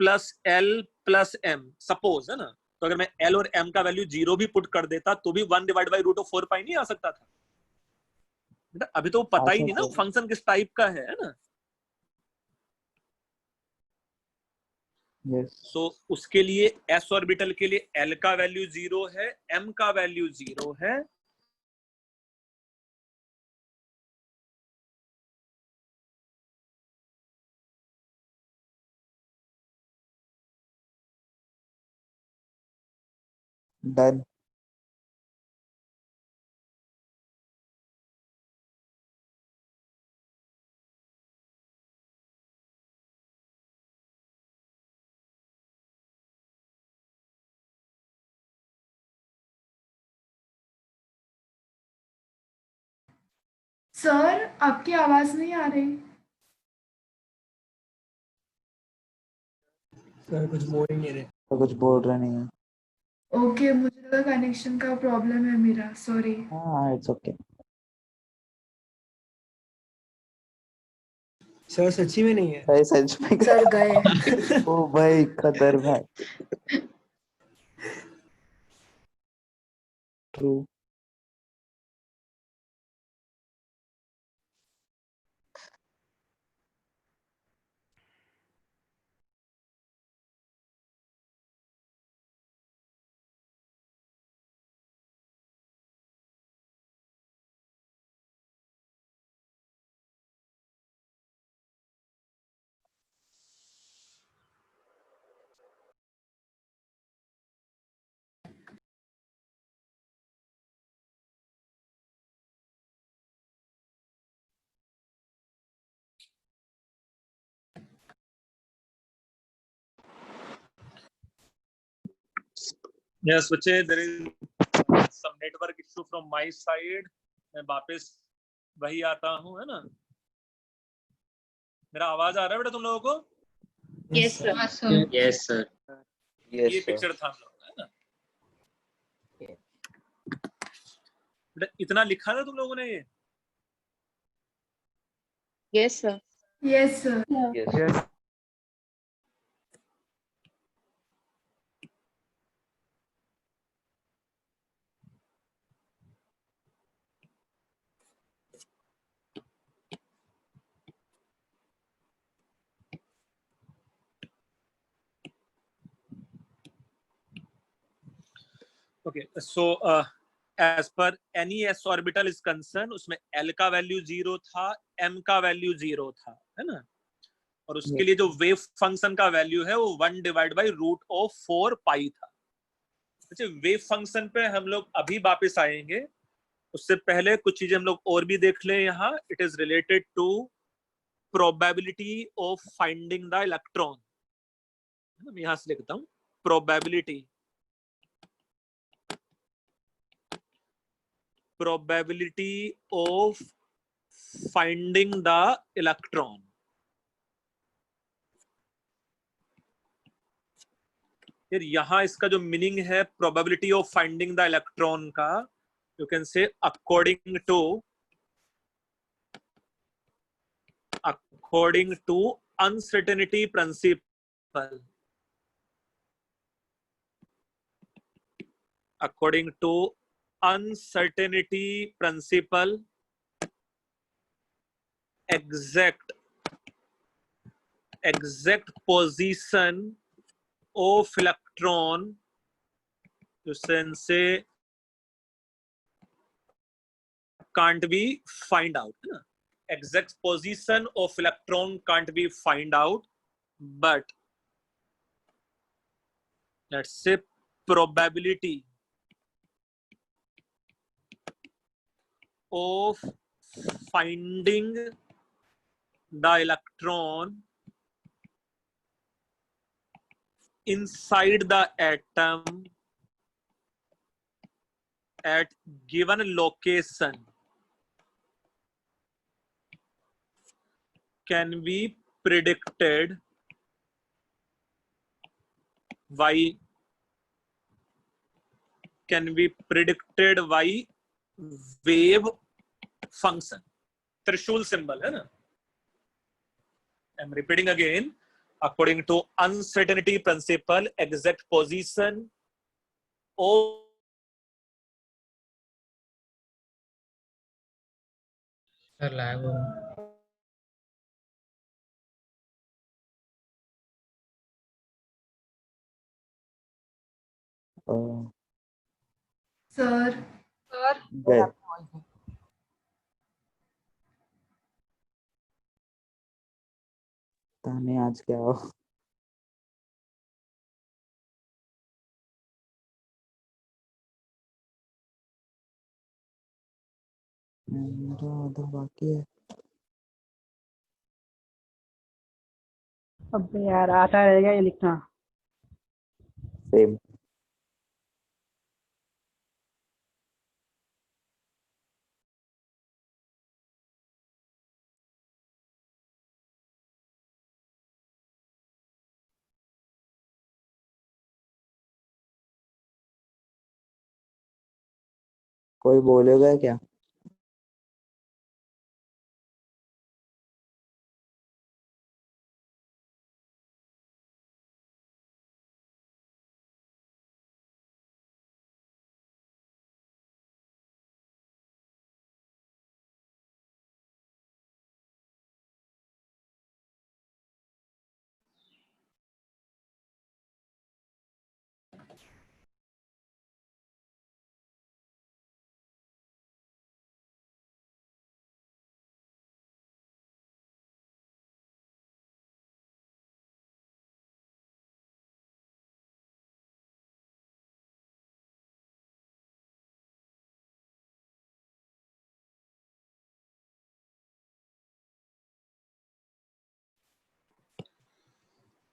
plus l plus m, suppose है ना, तो अगर मैं एल और एम का वैल्यू 0 भी पुट कर देता तो भी 1 डिवाइड बाई रूट ऑफ 4 पाई नहीं आ सकता था बेटा। अभी तो वो पता ही नहीं ना फंक्शन किस टाइप का है ना। सो उसके लिए एस ऑर्बिटल के लिए एल का वैल्यू 0 है, एम का वैल्यू 0 है, डन। सर आपकी आवाज नहीं आ रही। सर कुछ बोल ही नहीं रहे। तो कुछ बोल रहे नहीं है। ओके, मुझे लगा कनेक्शन का प्रॉब्लम है मेरा, सॉरी। हाँ इट्स ओके। सर सच्ची में नहीं है। भाई सच में सर गए। ओ भाई कदर भाई। ट्रू। यस बच्चे, there is some network issue from my side. मैं वापस वही आता हूं, है ना। मेरा आवाज आ रहा है बेटा तुम लोगों को? Yes sir. Yes sir. ये पिक्चर था हम लोग, है ना बेटा। इतना लिखा ना तुम लोगों ने ये? Yes sir. Yes sir. Yes. Okay so as पर any s orbital is concern, उसमें एल का वैल्यू 0 था, एम का वैल्यू 0 था, है ना। और उसके लिए जो वेव फंक्शन का वैल्यू है वो 1 डिवाइड बाई रूट ऑफ 4 पाई था। अच्छा, वेव फंक्शन पे हम लोग अभी वापस आएंगे, उससे पहले कुछ चीजें हम लोग और भी देख लें यहाँ। It is related to probability of finding the electron. मैं यहां से लिखता हूं probability of finding the electron। फिर यहां इसका जो मीनिंग है probability of finding the electron का, you can say according to uncertainty principle. according to uncertainty principle, exact position of electron, you can say, can't be find out. Exact position of electron can't be find out, but let's say probability of finding the electron inside the atom at given location can be predicted by wave function. त्रिशूल symbol है ना. I'm repeating again. According to uncertainty principle, exact position of sir lag हो रहा है। Sir Dead. ताने आज क्या हो? मेरा आधा बाकी है. अब यार आता रहेगा ये लिखना. Same. कोई बोलेगा क्या?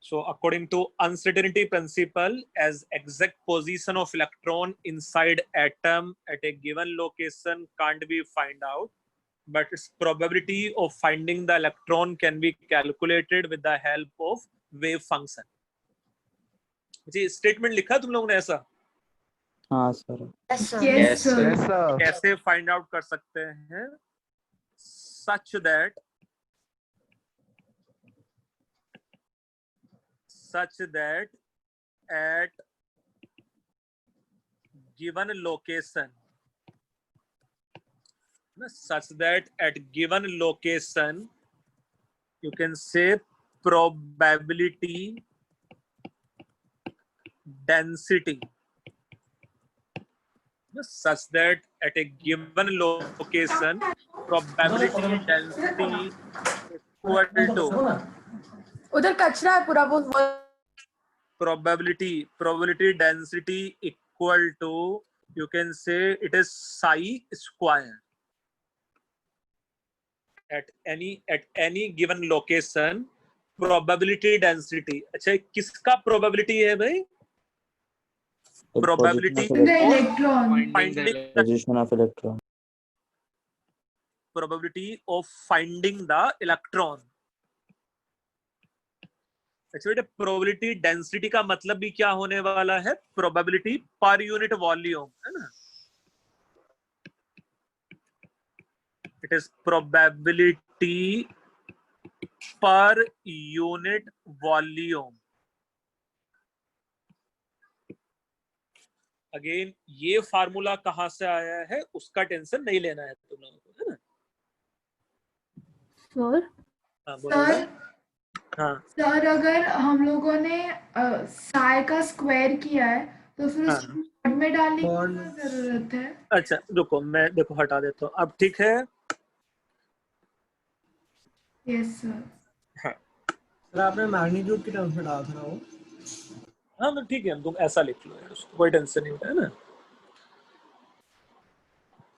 So according to uncertainty principle, as exact position of electron inside atom at a given location can't be find out, but its probability of finding the electron can be calculated with the help of wave function. जी स्टेटमेंट लिखा तुम लोगों ने ऐसा? हाँ sir. Yes sir Yes, sir. कैसे फाइंड आउट कर सकते हैं? such that at given location, you can say probability density, such that at a given location probability density equal to उधर कचरा है पूरा वो probability density equal to, you can say it is psi square. At any given location probability density, अच्छा किसका probability है भाई? Probability the electron finding Position of electron. probability of finding the electron. Actually probability density का मतलब भी क्या होने वाला है? प्रोबेबिलिटी पर यूनिट वॉल्यूम, है ना? It is probability per unit volume. Again ये फार्मूला कहाँ से आया है उसका टेंशन नहीं लेना है तुम लोगों को, है ना? सर हाँ बोलो सर बेटा। हाँ सर अगर हम लोगों ने साई का स्क्वायर किया है तो फिर हाँ उसको mod में डालने की Mod क्या जरूरत है? अच्छा रुको, मैं देखो हटा देता हूँ अब, ठीक है? Yes sir. हाँ सर आपने मैग्नीट्यूड की टर्म्स में डाला था ना वो? हाँ तो ठीक है, तुम ऐसा लिख लो यार, उसको कोई टेंशन नहीं होता है ना।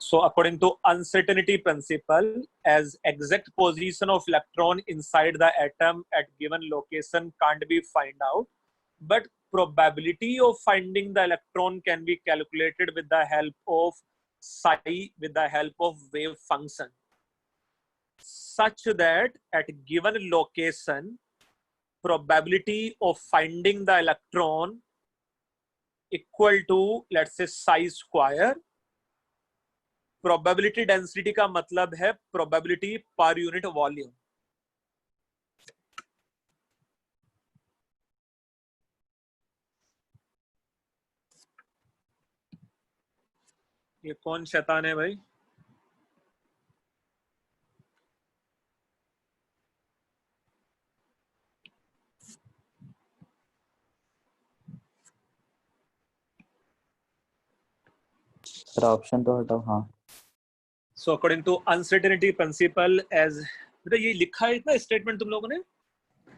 So according to uncertainty principle, as exact position of electron inside the atom at given location can't be find out, but probability of finding the electron can be calculated with the help of psi, with the help of wave function, such that at given location, probability of finding the electron equal to, let's say, psi square. Probability density का मतलब है प्रोबेबिलिटी पर यूनिट वॉल्यूम। ये कौन शैतान है भाई? सर ऑप्शन तो हटाओ। हाँ so according to uncertainty principle as, बेटा ये लिखा है इतना स्टेटमेंट तुम लोगों ने?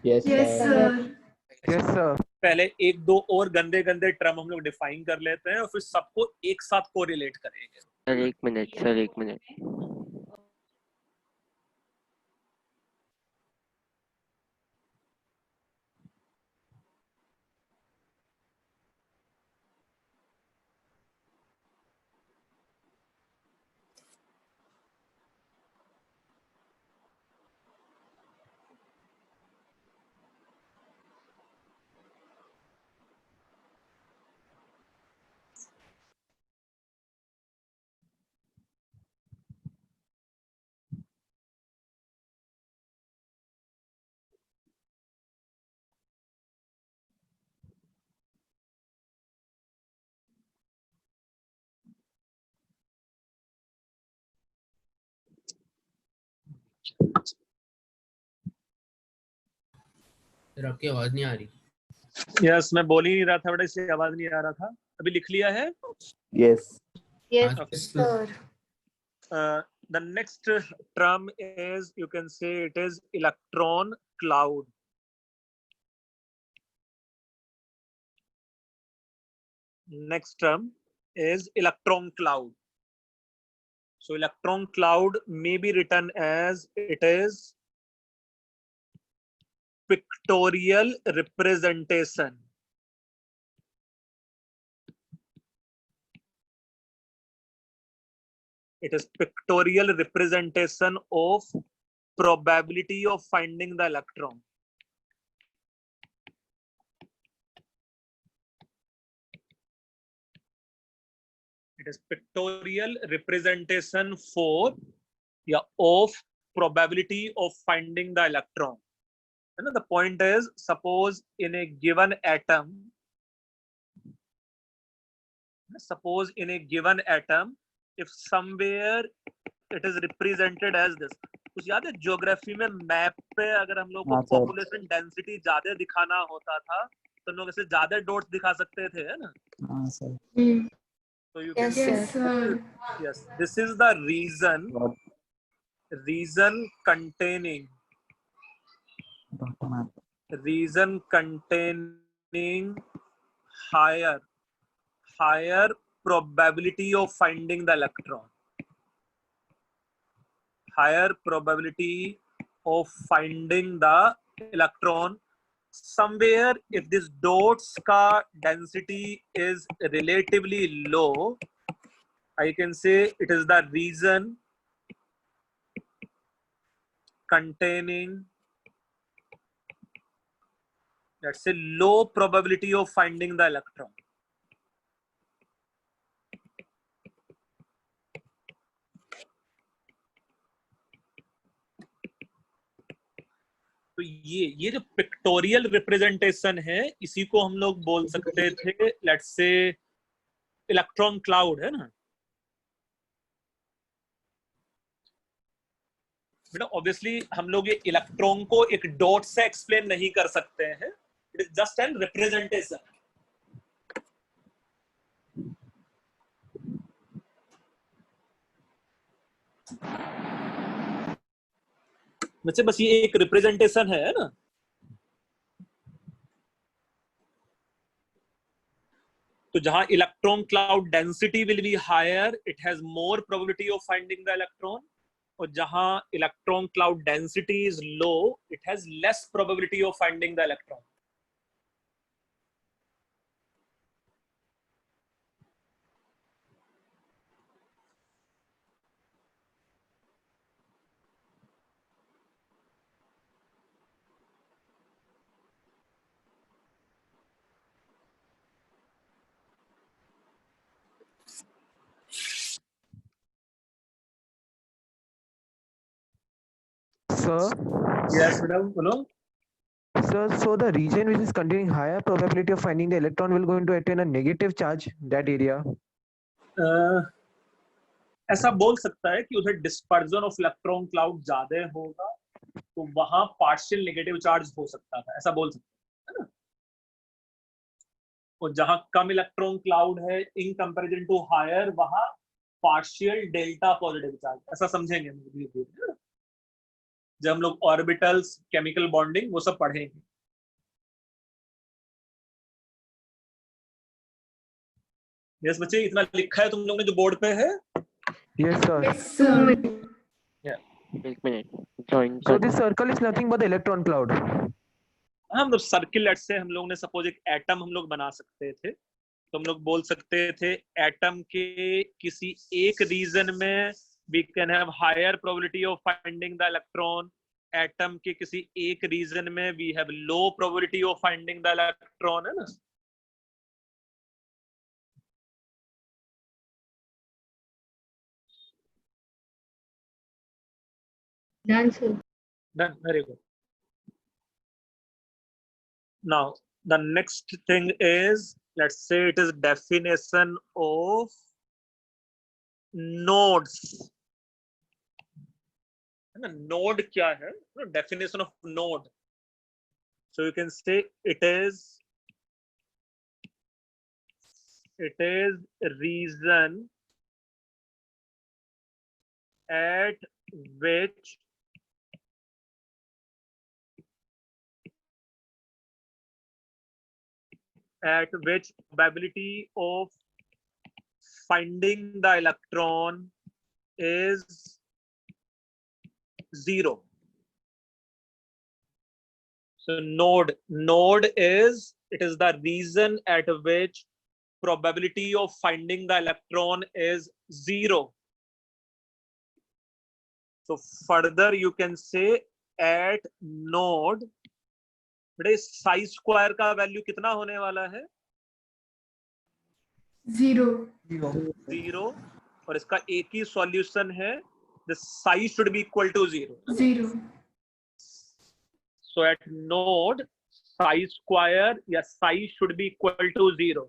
Yes sir. Yes, sir. पहले एक दो और गंदे गंदे टर्म हम लोग डिफाइन कर लेते हैं और फिर सबको एक साथ कोरिलेट करेंगे। सर एक मिनट। सर आपकी आवाज नहीं आ रही। यस मैं बोल ही नहीं रहा था बेटा, इसलिए आवाज नहीं आ रहा था। अभी लिख लिया है? Yes yes sir. The next term is, you can say it is electron cloud. Next term is electron cloud. So electron cloud may be written as, it is pictorial representation. It is pictorial representation of probability of finding the electron. It is pictorial representation for, yeah, of probability of finding the electron. And the point is, suppose in a given atom, if somewhere it is represented as this, कुछ याद है ज्योग्राफी में मैप पे अगर हम लोग को हाँ, सर। पॉपुलेशन डेंसिटी ज्यादा दिखाना होता था तो हम लोग ऐसे ज्यादा डॉट्स दिखा सकते थे, है ना? हाँ sir. So you can yes sir. yes, this is the reason containing higher probability of finding the electron. Higher probability of finding the electron. Somewhere if this dots ka density is relatively low, I can say it is the region containing, let's say, low probability of finding the electron. तो ये जो पिक्टोरियल रिप्रेजेंटेशन है, इसी को हम लोग बोल सकते थे, लेट्स से इलेक्ट्रॉन क्लाउड है ना बेटा, ऑब्वियसली हम लोग ये इलेक्ट्रॉन को एक डॉट से एक्सप्लेन नहीं कर सकते हैं, it is just an representation. बच्चे बस ये एक रिप्रेजेंटेशन है ना। तो जहां electron cloud density will be higher, it has more probability of finding the electron, और जहां electron cloud density is low, it has less probability of finding the electron. Sir, yes बेटा बोलो। sir, so the region which is containing higher probability of finding the electron will going to attain a negative charge, that area. ऐसा बोल सकता है कि उधर डिस्पर्जन ऑफ इलेक्ट्रॉन क्लाउड ज्यादा होगा, तो वहां पार्शियल नेगेटिव चार्ज हो सकता था, ऐसा बोल सकते हैं ना। और जहां कम इलेक्ट्रॉन क्लाउड है इन कंपैरिजन टू हायर, वहां पार्शियल डेल्टा पॉजिटिव चार्ज, ऐसा समझेंगे धीरे-धीरे जब हम लोग ऑर्बिटल्स, केमिकल बॉन्डिंग वो सब पढ़ेंगे। यस बच्चे, इतना लिखा है तुम लोग ने जो बोर्ड पे है? Yes, sir. Yes, sir. एक minute join So this circle is nothing but the electron cloud. हम लोग सर्किल से हम लोग ने सपोज एक एटम हम लोग बना सकते थे, तो हम लोग बोल सकते थे एटम के किसी एक रीजन में we can have higher probability of finding the electron, atom के किसी एक रीजन में we have low probability of finding the electron, है ना। Done, sir. Done, very good. Now the next thing is, let's say it is definition of nodes. है ना, node क्या है? Definition of node. So you can say it is region at which probability of finding the electron is 0. So node is, it is the region at which probability of finding the electron is 0. So further you can say at node, Sai square का वैल्यू कितना होने वाला है? 0. और इसका एक ही सॉल्यूशन है, the psi should be equal to 0. 0. So at node psi square या psi should be equal to 0.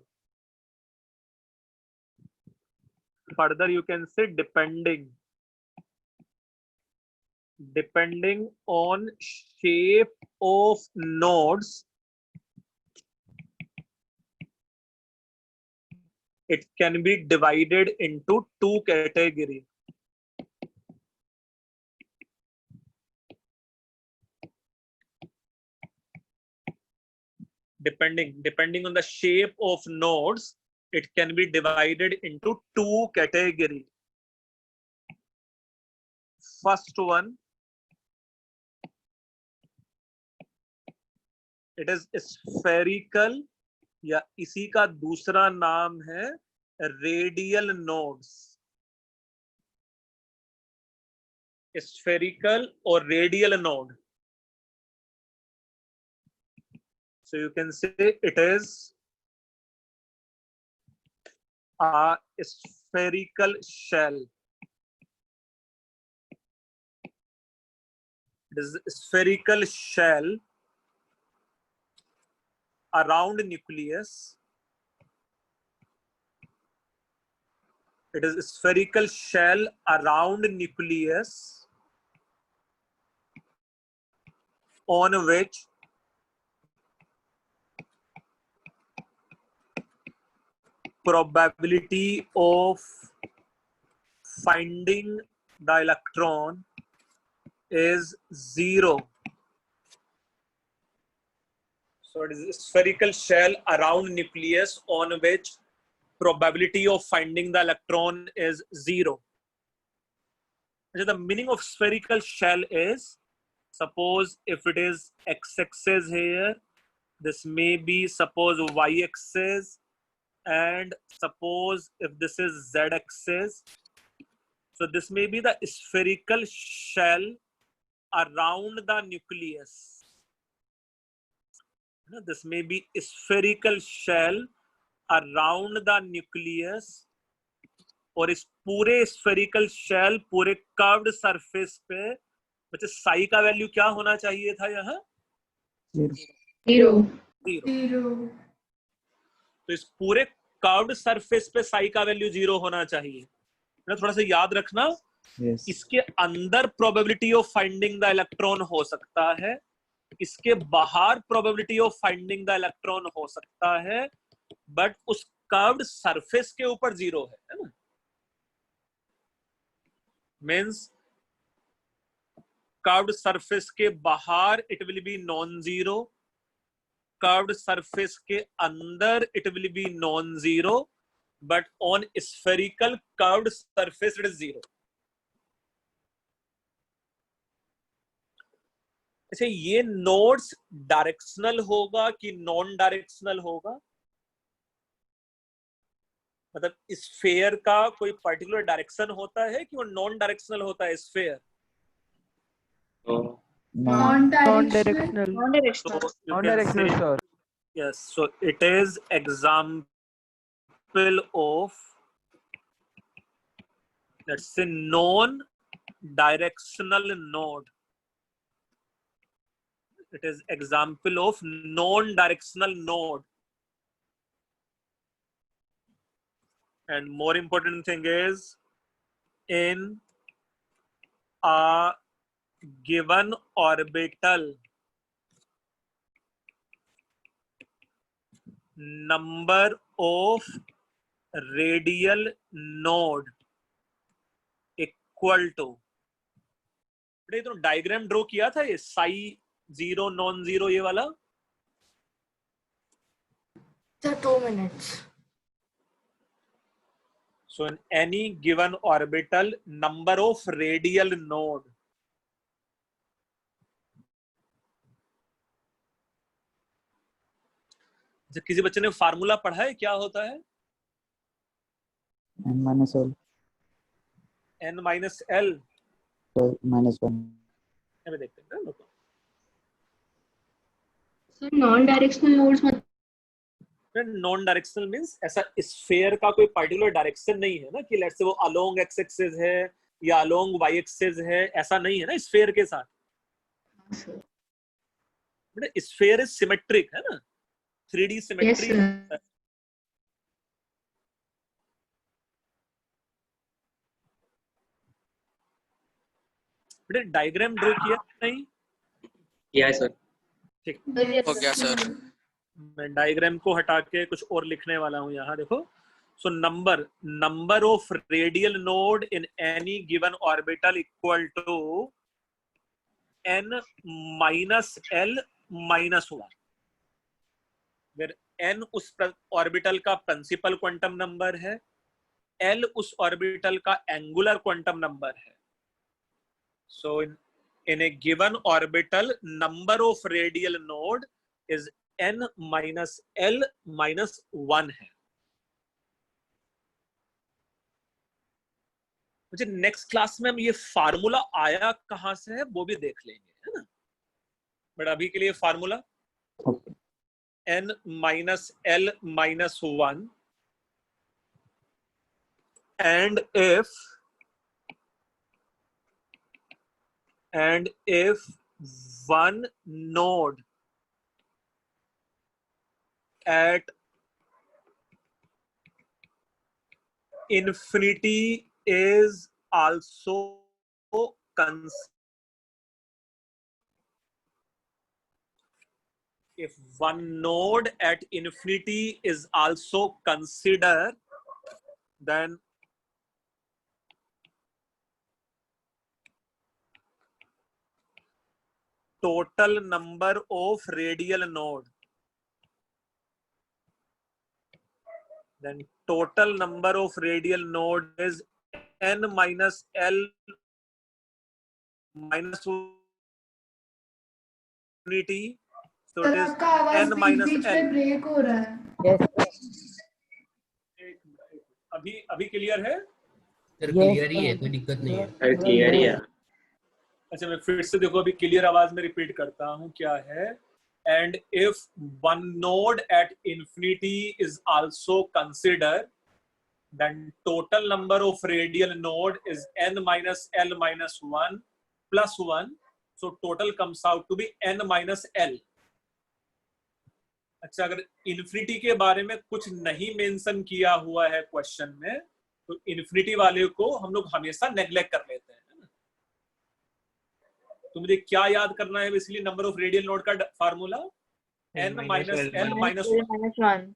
Further you can say depending on shape of nodes, it can be divided into two categories. Depending on the shape of nodes, it can be divided into two categories. First one, it is spherical या इसी का दूसरा नाम है रेडियल नोड्स। spherical और radial node, so you can say it is a spherical shell. It is a spherical shell around nucleus It is a spherical shell around nucleus on which probability of finding the electron is 0. So it is a spherical shell around nucleus on which probability of finding the electron is 0. So the meaning of spherical shell is, suppose if it is x-axis here, this may be suppose y-axis, and suppose if this is z-axis. So this may be the spherical shell around the nucleus. This may be spherical shell around the nucleus, और इस पूरे spherical shell पूरे curved surface पे बच्चे psi का वैल्यू क्या होना चाहिए था यहाँ? 0. तो इस पूरे कर्व्ड सरफेस पे psi का वैल्यू 0 होना चाहिए. थोड़ा सा याद रखना. Yes. इसके अंदर probability of finding the electron हो सकता है, इसके बाहर probability of finding the electron हो सकता है, बट उस कर्व्ड सरफेस के ऊपर 0 है ना. मींस कर्व्ड सरफेस के बाहर it will be non zero, curved surface के अंदर it will be non zero, but on spherical curved surface it is 0. अच्छा, ये नोड्स डायरेक्शनल होगा कि नॉन डायरेक्शनल होगा? मतलब स्फेयर का कोई पर्टिकुलर डायरेक्शन होता है कि वो नॉन डायरेक्शनल होता है sphere? Non-directional. Non-directional, sir. Yes, so it is example of, let's say, non-directional node. It is example of non-directional node. And more important thing is, in a given orbital, number of radial node equal to, ये तो डायग्राम ड्रॉ किया था ये साई 0 नॉन 0 ये वाला. Sir, 2 minutes. So in any given orbital, number of radial node, जब किसी बच्चे ने फार्मूला पढ़ा है क्या होता है? n minus l n minus l minus 1. हमें देखते हैं ना. सर नॉन डायरेक्शनल नोड्स मतलब नॉन डायरेक्शनल मींस ऐसा स्फेयर का कोई पर्टिकुलर डायरेक्शन नहीं है ना, कि लेट्स से वो अलोंग एक्स एक्सिस है या अलोंग वाई एक्सिस है, ऐसा नहीं है ना स्फेयर के साथ. बट स्फेयर इज सिमेट्रिक है ना, 3D symmetry. But diagram draw किया नहीं? Yes sir. ठीक, हो गया सर. मैं डायग्राम को हटा के कुछ और लिखने वाला हूं यहाँ. देखो, so number of radial node in any given orbital equal to n minus l minus 1, where n उस ऑर्बिटल का प्रिंसिपल क्वांटम नंबर है, l उस ऑर्बिटल का एंगुलर क्वांटम नंबर है. So in a given orbital, number of radial node is n minus l minus 1 है. मुझे नेक्स्ट क्लास में हम ये फार्मूला आया कहां से है वो भी देख लेंगे, है ना. बट अभी के लिए formula n minus l minus 1, and if one node at infinity is also if one node at infinity is also considered, then total number of radial node, then total number of radial node is n minus l minus infinity. So it is आपका आवाज n बीच minus बीच l. में ब्रेक हो रहा है. अभी क्लियर है? सर क्लियर ही है, कोई दिक्कत नहीं है. क्लियर ही है. अच्छा, मैं फिर से देखो अभी क्लियर आवाज में रिपीट करता हूं क्या है. And if one node at infinity is also considered, then total number of radial node is n minus l minus 1 plus 1. So total comes out to be n minus l. अच्छा, अगर इन्फिनिटी के बारे में कुछ नहीं मेंशन किया हुआ है क्वेश्चन में, तो इन्फिनिटी वाले को हम लोग हमेशा नेग्लेक्ट कर लेते हैं. तो मुझे क्या याद करना है basically number of radial node का formula n minus l minus 1.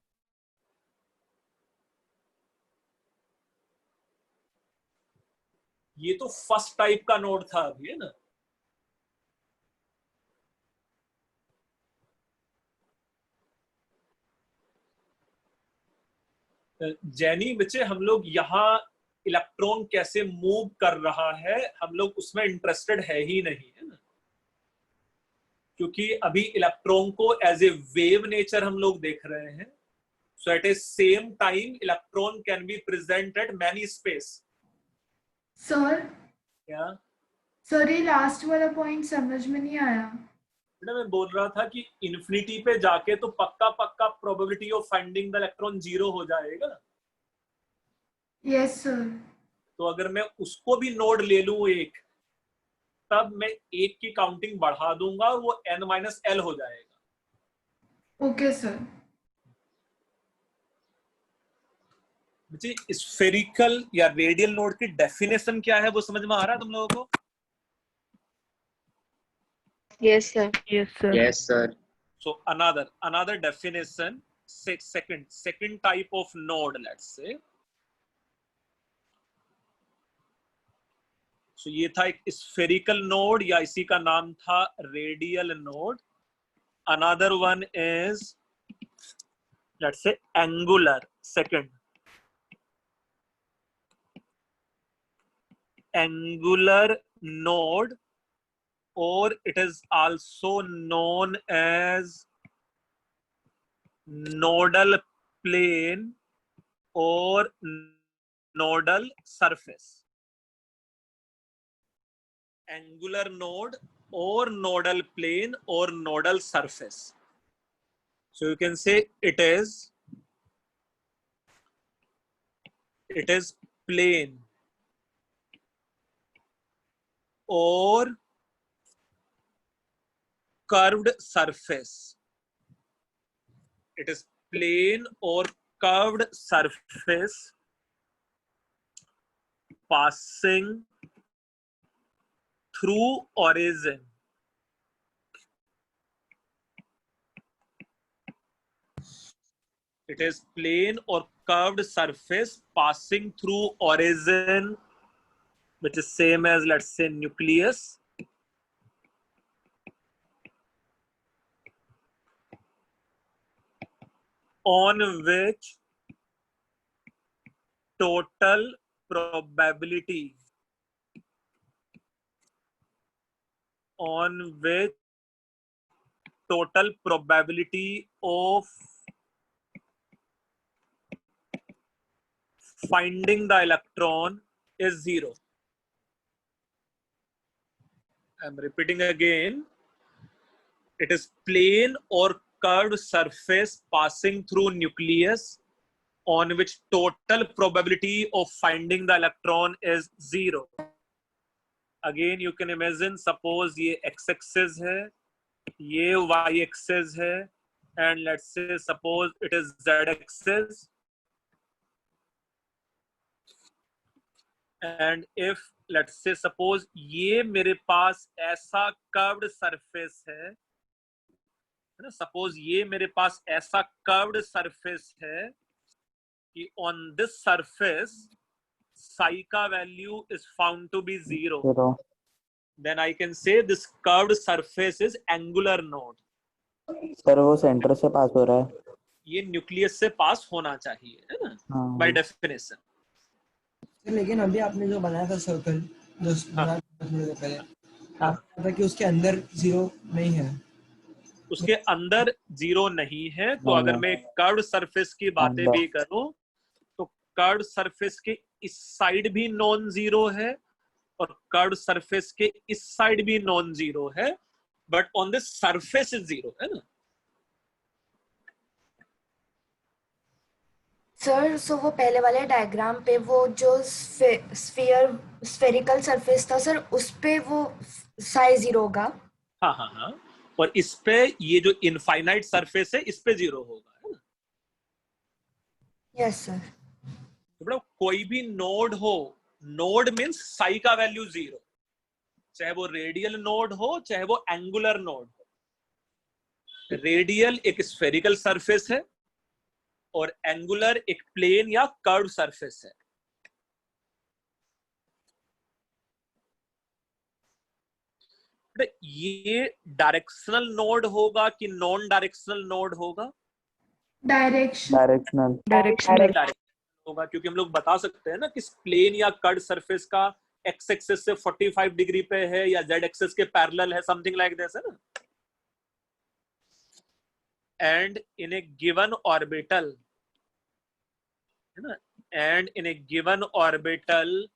ये तो फर्स्ट टाइप का नोड था अभी, है ना. जैनी बच्चे, हम लोग यहाँ इलेक्ट्रॉन कैसे मूव कर रहा है हम लोग उसमें इंटरेस्टेड है ही नहीं, है ना. क्योंकि अभी इलेक्ट्रॉन को एज ए वेव नेचर हम लोग देख रहे हैं. So at a same time electron can be present at many space. Sir क्या सर ये लास्ट वाला पॉइंट समझ में नहीं आया. बेटा, मैं बोल रहा था कि इन्फिनिटी पे जाके तो पक्का पक्का probability of finding the electron 0 हो जाएगा. Yes sir. तो अगर मैं उसको भी नोड ले लूं एक, तब मैं एक की काउंटिंग बढ़ा दूंगा और वो n माइनस l हो जाएगा. Okay sir. मुझे स्फेरिकल या रेडियल नोड की डेफिनेशन क्या है वो समझ में आ रहा है तुम लोगों को? Yes, sir. Yes, sir. So another definition, second type of node, let's say. So ये था एक spherical node या इसी का नाम था radial node. Another one is, let's say, angular. Second, angular node, or it is also known as nodal plane or nodal surface. Angular node or nodal plane or nodal surface. So you can say it is plane or curved surface. It is plane or curved surface passing through origin. It is plane or curved surface passing through origin, which is same as, let's say, nucleus. On which total probability of finding the electron is 0. I'm repeating again. It is plane or curved surface passing through nucleus on which total probability of finding the electron is 0. Again, you can imagine, suppose ये x-axis है, ये y-axis है, and let's say suppose it is z-axis. And if let's say suppose ये मेरे पास ऐसा कर्व्ड सरफेस है ना, सपोज ये मेरे पास ऐसा कर्व्ड सरफेस है कि ऑन दिस सरफेस psi का value is found to be 0, 0. then I can say this curved surface is angular node. Sir वो सेंटर से पास हो रहा है. ये न्यूक्लियस से पास होना चाहिए, है ना, हाँ. by definition. लेकिन अभी आपने जो बनाया था सर्कल जो बनाया था थोड़ी देर पहले, आपने कहा कि उसके अंदर जीरो नहीं है. उसके अंदर जीरो नहीं है, तो नहीं अगर है. मैं कर्व्ड सरफेस की बातें अंदर. भी करूं तो कर्व्ड सरफेस के इस साइड भी नॉन जीरो है और कर्व्ड सरफेस के इस साइड भी नॉन जीरो है, but on this surface is zero, है ना. सर सो वो पहले वाले डायग्राम पे वो जो स्फेरिकल सरफेस था सर, उस पे वो साइज 0 होगा. हाँ हाँ हाँ, और इस पे ये जो इनफाइनाइट सरफेस है इस पे जीरो होगा, है ना. Yes sir. तो बड़ा कोई भी नोड हो, नोड मीन्स साई का वैल्यू 0, चाहे वो रेडियल नोड हो चाहे वो एंगुलर नोड हो. रेडियल एक स्फेरिकल सरफेस है और एंगुलर एक प्लेन या कर्व सरफेस है. ये डायरेक्शनल नोड होगा कि नॉन डायरेक्शनल नोड होगा? डायरेक्शनल. होगा, क्योंकि हम लोग बता सकते हैं ना कि प्लेन या कर्व सरफेस का एक्स एक्सिस से 45 डिग्री पे है या जेड एक्सिस के पैरेलल है, समथिंग लाइक दिस, है ना. And in A given orbital, है ना, and in A given orbital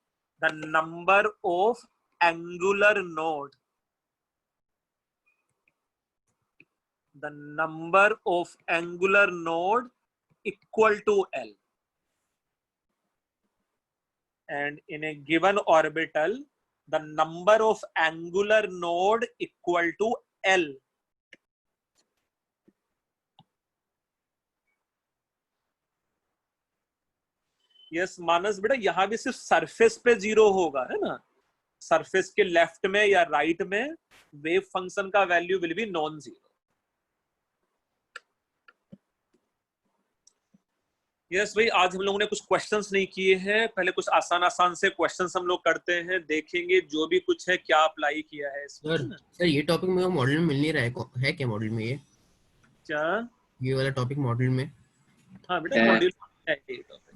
the number of angular node, the number of angular node equal to L, and in a given orbital the number of angular node equal to L. Yes Manas बेटा, यहां भी सिर्फ सरफेस पे जीरो होगा, है ना. सरफेस के लेफ्ट में या राइट में वेव फंक्शन का value will be non zero. Yes भाई, आज हम लोगों ने कुछ क्वेश्चंस नहीं किए हैं, पहले कुछ आसान आसान से क्वेश्चंस हम लोग करते हैं, देखेंगे जो भी कुछ है क्या अप्लाई किया है इसमें. सर ये टॉपिक में मॉडल में मिल नहीं रहा है क्या मॉडल में? ये क्या ये वाला टॉपिक मॉडल में? हाँ बेटा, मॉड्यूल है ये टॉपिक.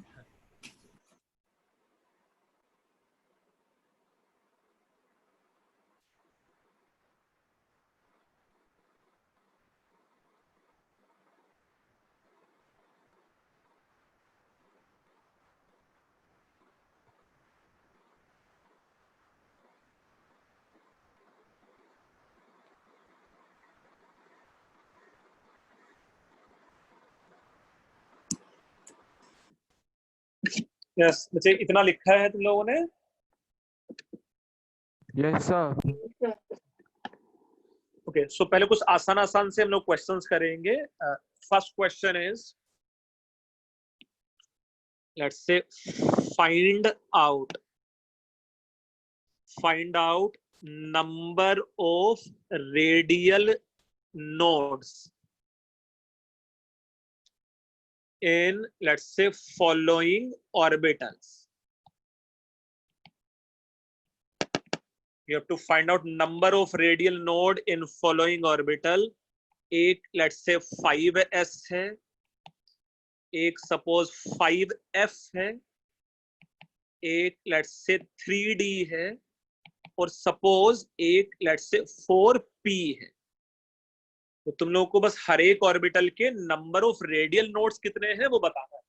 यस बच्चे, इतना लिखा है तुम लोगों ने? Yes sir. ओके, सो पहले कुछ आसान आसान से हम लोग क्वेश्चंस करेंगे. First question is, let's say find out number of radial nodes in, let's say, following orbitals. You have to find out number of radial node in following orbital. एक let's say 5s है, एक suppose 5f है, एक let's say 3d है, और suppose एक let's say 4p है. तो तुम लोगों को बस हर एक ऑर्बिटल के नंबर ऑफ रेडियल नोड्स कितने हैं वो बताना है.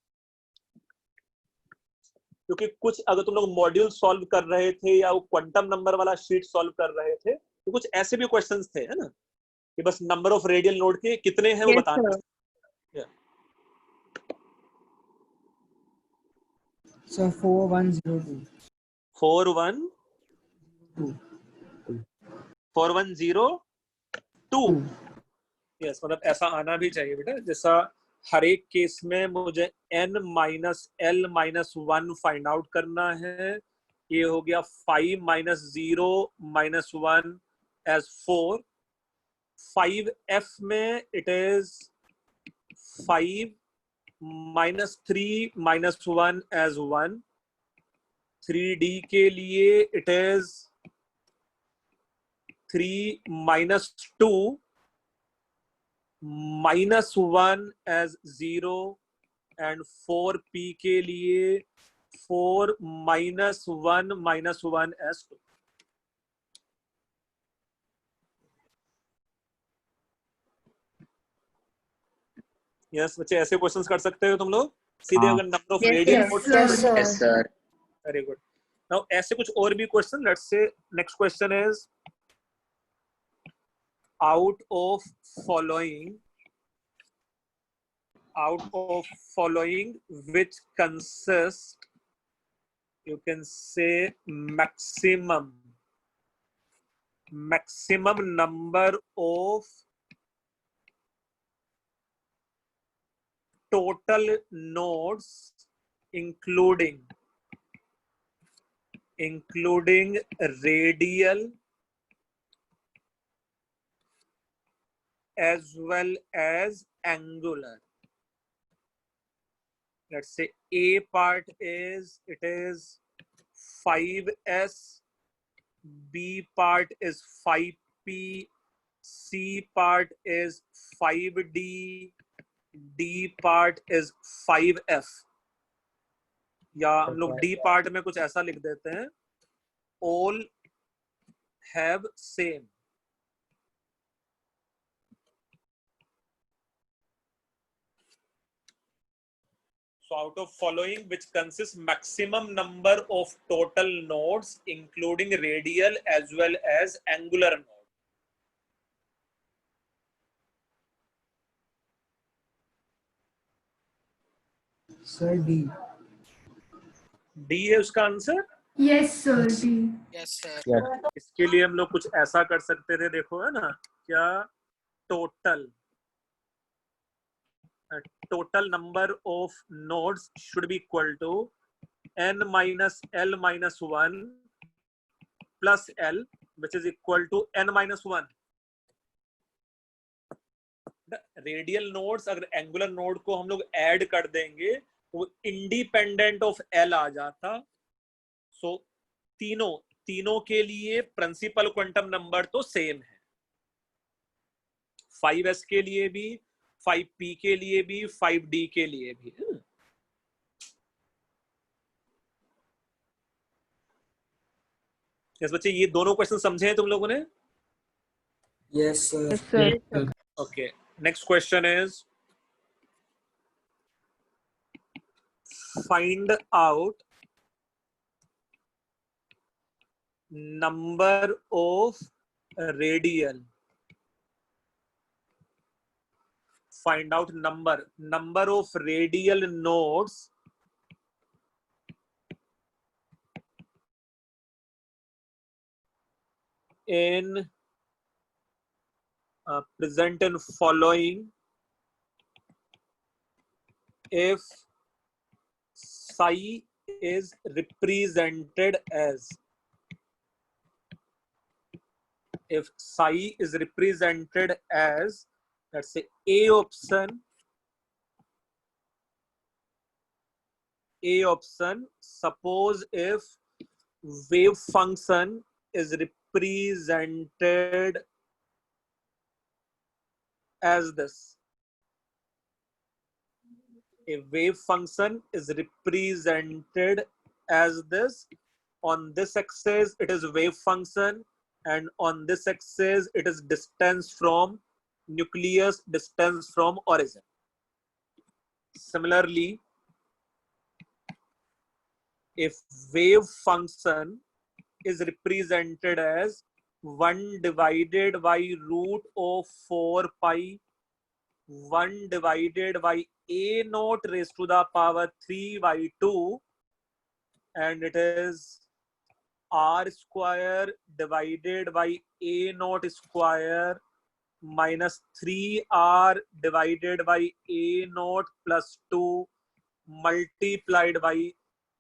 क्योंकि कुछ अगर तुम लोग मॉड्यूल सॉल्व कर रहे थे या वो क्वांटम नंबर वाला शीट सॉल्व कर रहे थे, तो कुछ ऐसे भी क्वेश्चंस थे, है ना, कि बस नंबर ऑफ रेडियल नोड के कितने हैं वो बताना है. सर 4102. 4102. यस, मतलब ऐसा आना भी चाहिए बेटा, जैसा हर एक केस में मुझे n - l - 1 फाइंड आउट करना है, ये हो गया 5 minus 0 minus 1 as 4. 5f में it is 5 minus 3 minus 1 as 1. 3d के लिए it is 3 minus 2 minus 1 as 0, and 4p के लिए 4 minus 1 minus 1 as 2. यस बच्चे, ऐसे क्वेश्चंस कर सकते हो तुम लोग सीधे, अगर number of radial nodes. Yes sir. Very good. Now ऐसे कुछ और भी question, let's say next question is out of following which consist, you can say, maximum number of total nodes including radial as well as angular. Let's say A part is 5s, B part is 5p, C part is 5d, D part is 5f. या हम लोग D part में कुछ ऐसा लिख देते हैं, all have same. So out of following which consists maximum number of total nodes including radial as well as angular node. Sir, D. D है उसका answer? Yes sir, D. Yes sir. इसके लिए हम लोग कुछ ऐसा कर सकते थे, देखो है ना, क्या total number of nodes should be equal to n minus l minus 1 plus l, which is equal to n minus 1. Radial nodes अगर एंगुलर नोड को हम लोग ऐड कर देंगे तो इंडिपेंडेंट ऑफ एल आ जाता। सो तीनों के लिए प्रिंसिपल क्वांटम नंबर तो सेम है, 5s के लिए भी, 5p के लिए भी, 5d के लिए भी। यस बच्चे, ये दोनों क्वेश्चन समझे हैं तुम लोगों ने? Yes sir. Okay, next question is find out number of radial. Find out number of radial nodes in present and following if psi is represented as, let's say A option, suppose if wave function is represented as this. A wave function is represented as this. On this axis it is wave function, and on this axis it is distance from nucleus, distance from origin. Similarly, if wave function is represented as 1 divided by root of 4 pi 1 divided by a naught raised to the power 3 by 2, and it is r square divided by a naught square minus 3r divided by a naught plus 2 multiplied by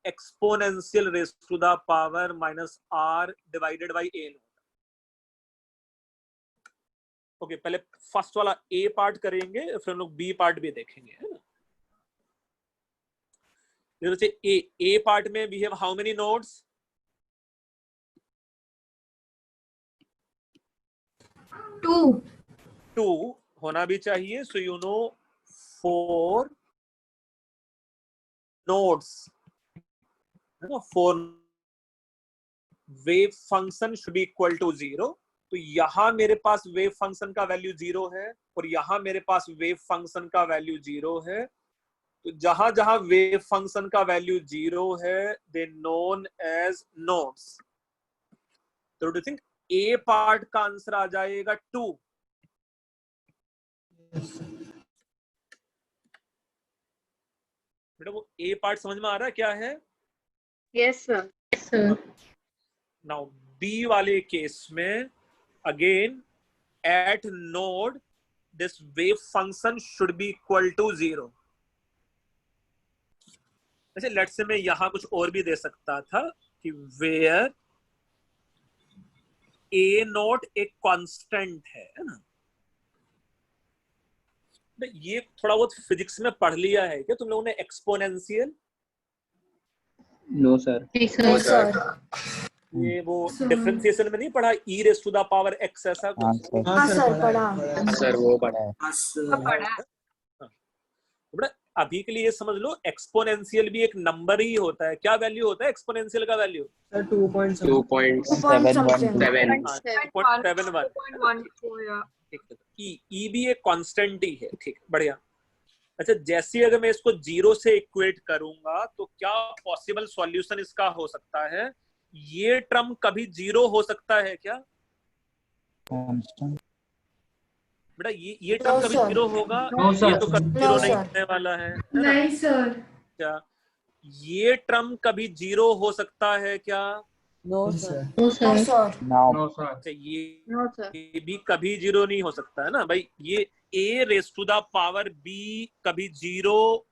exponential raise to the power minus r divided by a naught. Okay, पहले फर्स्ट वाला ए पार्ट करेंगे, फिर हम लोग बी पार्ट भी देखेंगे, है ना। ए पार्ट में we have how many nodes? 2 होना भी चाहिए। सो यू नो 4 नोड्स, है ना। 4 wave function should be equal to 0। तो यहां मेरे पास वेव फंक्शन का वैल्यू 0 है और यहां मेरे पास वेव फंक्शन का वैल्यू 0 है। तो जहां जहां वेव फंक्शन का वैल्यू 0 है दे नोन एज नोड्स। तो do you think A part का आंसर आ जाएगा 2? बेटा वो ए पार्ट समझ में आ रहा है क्या है? Yes, sir. नाउ बी वाले केस में again at node this wave function should be equal to 0। अच्छा, लेट्स से मैं यहां कुछ और भी दे सकता था कि वेयर ए नोट एक कांस्टेंट है ना। ये थोड़ा बहुत फिजिक्स में पढ़ लिया है क्या तुम लोगों ने, exponential? No sir. No, sir. ये वो डिफरेंशिएशन में नहीं पढ़ा, e raise to the power x ऐसा हाँ कुछ? सर। हाँ सर पढ़ा। सर वो पढ़ा है। बेटा अभी के लिए ये समझ लो, एक्सपोनेंशियल भी एक नंबर ही होता है। क्या वैल्यू होता है एक्सपोनेंशियल का वैल्यू? सर 2.7 ई भी एक कांस्टेंट ही है, ठीक, बढ़िया। अच्छा, जैसे अगर मैं इसको 0 से इक्वेट करूंगा तो क्या पॉसिबल सॉल्यूशन इसका हो सकता है? ये टर्म कभी 0 हो सकता है क्या बेटा? ये टर्म कभी 0 होगा? ये तो कभी 0 नहीं होने वाला है ना? नहीं सर। क्या ये टर्म कभी 0 हो सकता है क्या? No sir. No sir. अच्छा, ये भी कभी 0 नहीं हो सकता है ना भाई। ये a raise to the power b कभी 0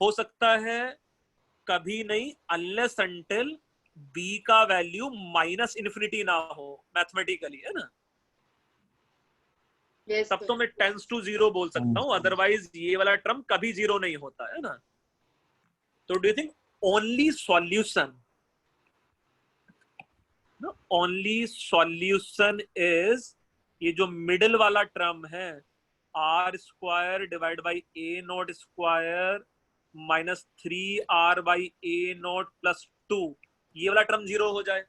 हो सकता है? कभी नहीं, अनलेस अंटिल b का वैल्यू माइनस इन्फिनिटी ना हो मैथमेटिकली, है ना। तब तो मैं टेंस टू 0 बोल सकता हूँ, अदरवाइज ये वाला टर्म कभी 0 नहीं होता है ना। तो do you think only solution is ये जो मिडिल वाला टर्म है r square divide by a naught square minus 3r by a naught plus 2, ये वाला टर्म 0 हो जाए?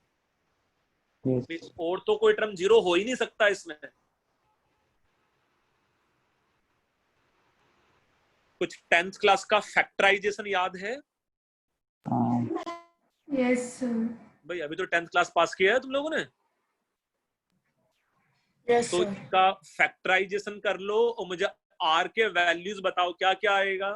और तो कोई टर्म 0 हो ही नहीं सकता इसमें। कुछ 10th क्लास का फैक्टराइजेशन याद है? Yes sir. भाई अभी तो 10th क्लास पास किया है तुम लोगों ने। तो इसका फैक्टराइजेशन कर लो और मुझे r के वैल्यूज बताओ क्या क्या आएगा।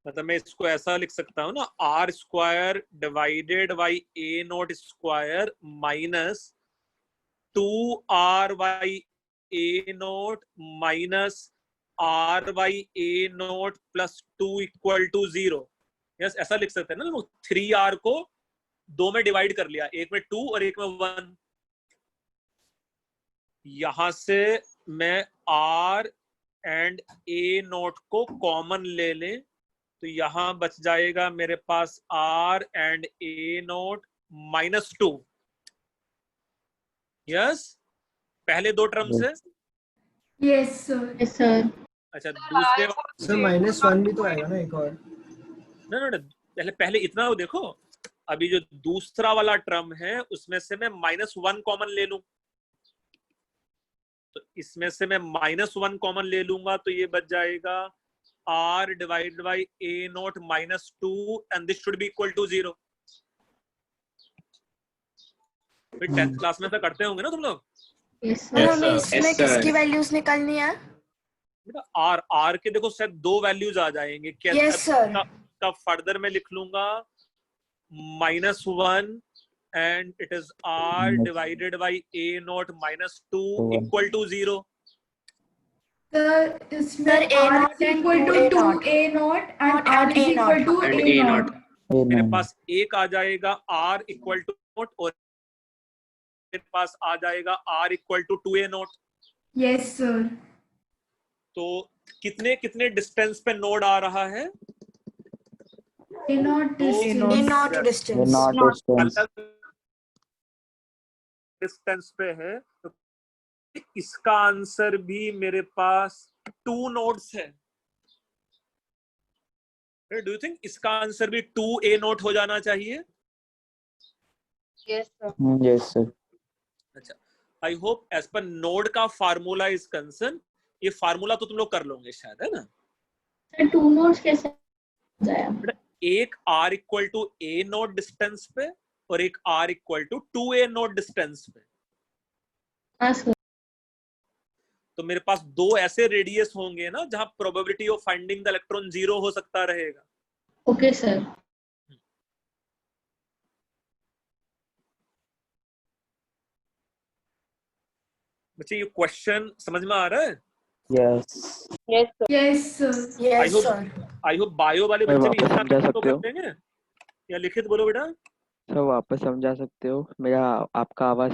मतलब मैं इसको ऐसा लिख सकता हूँ ना, r square divided by a naught square minus 2r by a naught minus r by a naught plus 2 equal to 0। Yes, ऐसा लिख सकते हैं ना। 3r को 2 में डिवाइड कर लिया, एक में 2 और एक में 1। यहां से मैं r एंड a नोट को कॉमन ले लें तो यहां बच जाएगा मेरे पास r and a naught minus 2। Yes, पहले दो टर्म्स है। Yes sir. अच्छा, दूसरे सर -1 भी तो आएगा ना एक और। ना पहले इतना देखो, अभी जो दूसरा वाला टर्म है उसमें से मैं -1 कॉमन ले लूं, तो इसमें से मैं -1 कॉमन ले लूंगा तो ये बच जाएगा r divide by a naught minus 2 and this should be equal to 0। फिर 10th क्लास में तो करते होंगे ना तुम लोग। हमें इसमें किसकी वैल्यूज निकालनी है? बेटा r के देखो शायद 2 वैल्यूज आ जाएंगे। Yes sir. का फर्दर में लिख लूंगा -1 and it is r divided by a naught minus 2 equal to 0। Sir इसमें Sir, A R naught is and equal to 2A naught. 2A naught and R And is A equal naught. to And A A naught. naught. मेरे पास एक आ जाएगा R इक्वल टू नोट और मेरे पास आ जाएगा R equal to 2A naught. Yes sir. तो कितने कितने डिस्टेंस पे नोड आ रहा है? A naught तो A distance. naught Yes. distance. Naught distance अलग डिस्टेंस पे है, तो इसका आंसर भी मेरे पास 2 नोड्स है। डू यू थिंक इसका आंसर भी 2A नोट हो जाना चाहिए? Yes sir. Yes sir. अच्छा, आई होप एज पर नोड का फार्मूला इज कंसर्न, ये फार्मूला तो तुम लोग कर लोगे शायद, है ना? सर 2 नोट्स कैसे जाया? एक R equal to A naught distance पे और एक R equal to 2A naught distance पे। हाँ सर। तो मेरे पास दो ऐसे रेडियस होंगे ना जहां probability of finding the electron 0 हो सकता रहेगा। Okay sir. बच्चे ये क्वेश्चन समझ में आ रहा है? Yes Yes sir. Yes sir. Yes sir. I hope bio वाले सर बच्चे भी वापस इतना समझा तो सकते हो? कर देंगे। या लिखित बोलो बेटा। सर वापस समझा सकते हो? मेरा आपका आवाज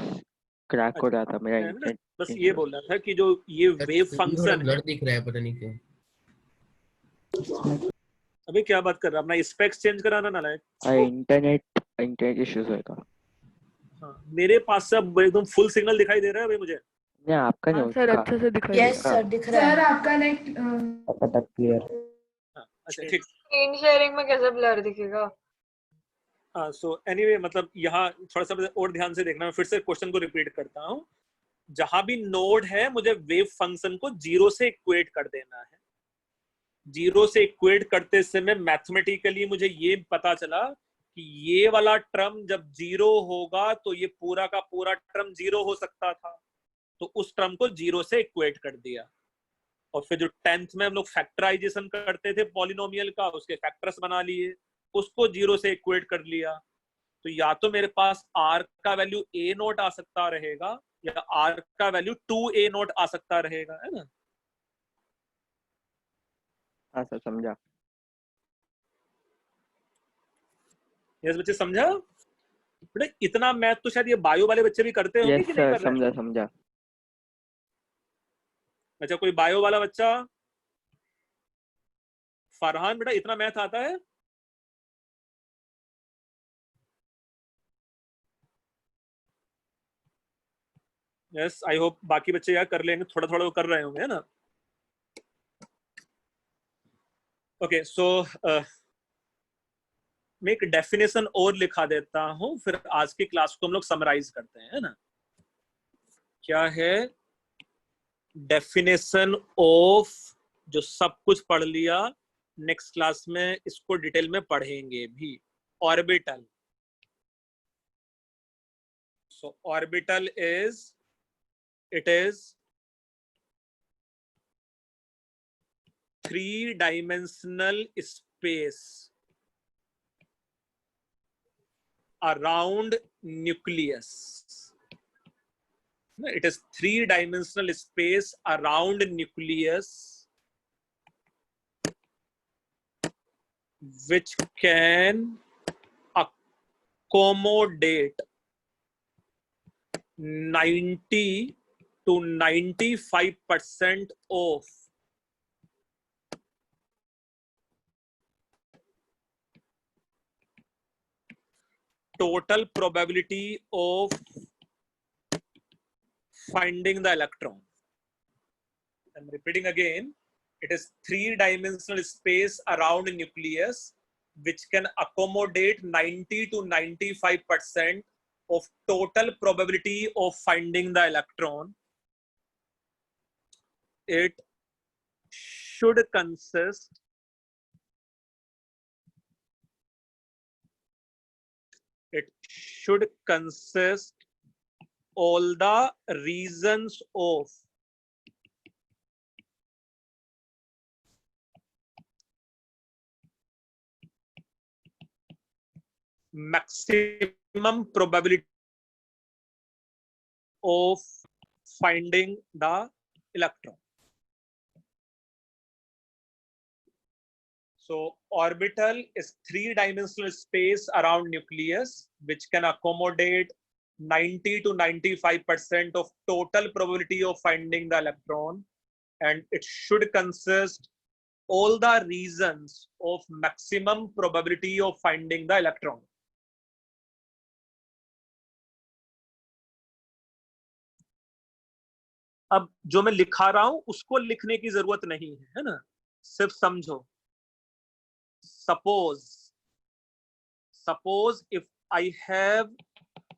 क्रैक हो रहा था, मेरा मैं ना इंटरनेट। बस ये बोल रहा था कि जो ये वेव थोड़ा फंक्शन है, ब्लर दिख रहा है, पता नहीं क्यों। अभी क्या बात कर रहा है? अपना स्पेक्स चेंज कराना ना लायक। इंटरनेट इश्यूज होगा। हाँ, मेरे पास सब एकदम फुल सिग्नल दिखाई दे रहा है अभी मुझे। नहीं आपका नहीं, सर उसका। अच्छे से दिखाई Yes sir. दिख रहा सर है। आपका नेट आपका क्लियर। हाँ, अच्छा ठीक। स्क्रीन शेयरिंग में कैसे ब्लर दिखेगा? हाँ, सो एनीवे मतलब यहाँ थोड़ा सा और ध्यान से देखना। मैं फिर से क्वेश्चन को रिपीट करता हूँ। जहां भी नोड है मुझे वेव फंक्शन को 0 से इक्वेट कर देना है। 0 से इक्वेट करते समय मैथमेटिकली मुझे ये पता चला कि ये वाला टर्म जब 0 होगा तो ये पूरा का पूरा टर्म 0 हो सकता था, तो उस टर्म को 0 से इक्वेट कर दिया। और फिर जो 10th में हम लोग फैक्टराइजेशन करते थे पॉलिनोमियल का, उसके फैक्टर्स बना लिए, उसको 0 से इक्वेट कर लिया। तो या तो मेरे पास R का वैल्यू A नोट आ सकता रहेगा या R का वैल्यू 2A नोट आ सकता रहेगा, है ना? हाँ सर समझा। यस बच्चे समझा? बेटा इतना मैथ तो शायद ये बायो वाले बच्चे भी करते होंगे यस कि नहीं सर कर रहे हैं? समझा। अच्छा, कोई बायो वाला बच्चा? फरहान बेटा इतना मैथ आता है? यस, आई होप बाकी बच्चे यार कर लेंगे, थोड़ा थोड़ा वो कर रहे होंगे, है ना? ओके, सो मैं एक डेफिनेशन और लिखा देता हूं, फिर आज की क्लास को हम लोग समराइज करते हैं, है ना? क्या है डेफिनेशन ऑफ, जो सब कुछ पढ़ लिया, नेक्स्ट क्लास में इसको डिटेल में पढ़ेंगे भी। Orbital. So orbital is, it is 3-dimensional space around nucleus. It is 3-dimensional space around nucleus which can accommodate 90 to 95% of total probability of finding the electron. I'm repeating again. It is 3-dimensional space around a nucleus which can accommodate 90 to 95% of total probability of finding the electron. It should consist all the reasons of maximum probability of finding the electron. So orbital is 3-dimensional space around nucleus which can accommodate 90 to 95% of total probability of finding the electron, and it should consist all the reasons of maximum probability of finding the electron. अब जो मैं लिखा रहा हूं उसको लिखने की जरूरत नहीं है ना, सिर्फ समझो. Suppose if I have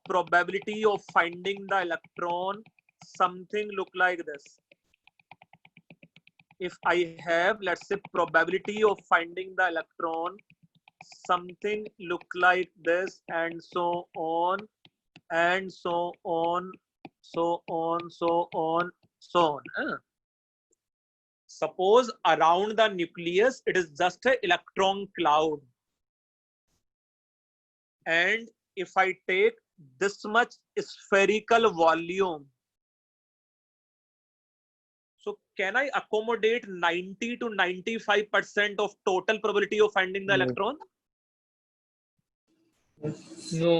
probability of finding the electron, something look like this. If I have, let's say, probability of finding the electron, something look like this, and so on, and so on, so on, so on, so on. Suppose around the nucleus it is just an electron cloud, and if I take this much spherical volume, so can I accommodate 90 to 95% of total probability of finding the electron? No.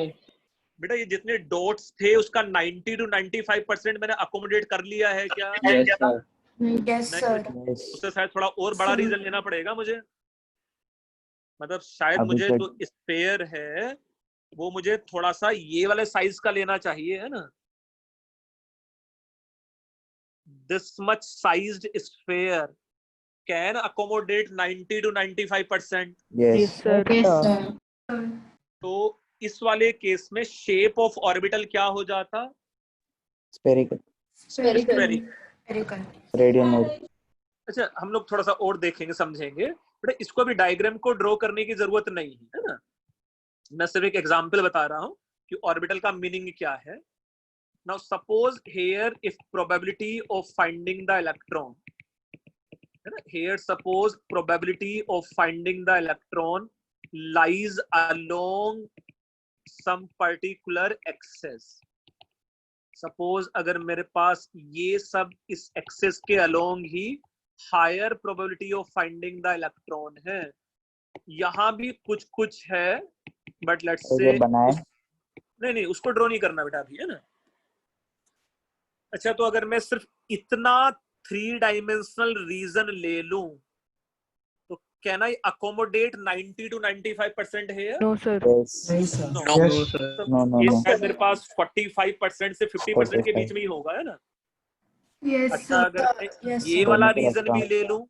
बेटा ये जितने डॉट्स थे उसका 90 to 95% मैंने अकोमोडेट कर लिया है क्या? Yes, sir. Yes, sir. उससे शायद थोड़ा और बड़ा रीजन लेना पड़ेगा मुझे. मतलब शायद अभी मुझे तक- जो स्फेयर है वो मुझे थोड़ा सा ये वाले साइज का लेना चाहिए, है ना. This much sized sphere can accommodate 90 to 95%. Yes. sir. Yes, sir. तो इस वाले केस में शेप ऑफ ऑर्बिटल क्या हो जाता? Spherical. Spherical. Spherical. Radial node. अच्छा, हम लोग थोड़ा सा और देखेंगे, समझेंगे. बट इसको भी डायग्राम को ड्रॉ करने की जरूरत नहीं है ना. मैं सिर्फ एक एग्जांपल बता रहा हूं कि ऑर्बिटल का मीनिंग क्या है. Now suppose here if probability of finding the electron, here suppose probability of finding the electron lies along some particular axis. Suppose अगर मेरे पास ये सब इस एक्सेस के along he higher probability of finding the electron है, यहाँ भी कुछ कुछ है, but let's say नहीं उसको ड्रॉ नहीं करना बेटा अभी, है ना. अच्छा, तो अगर मैं सिर्फ इतना 3-dimensional रीजन ले लूं तो कैन आई अकोमोडेट 90 to 95% है? No, sir. नहीं सर. No, sir. ये शायद मेरे पास 45% से 50% के बीच में ही होगा, है ना. Yes, अच्छा, sir. अगर मैं Yes, ये sir. वाला रीजन भी ले लूं,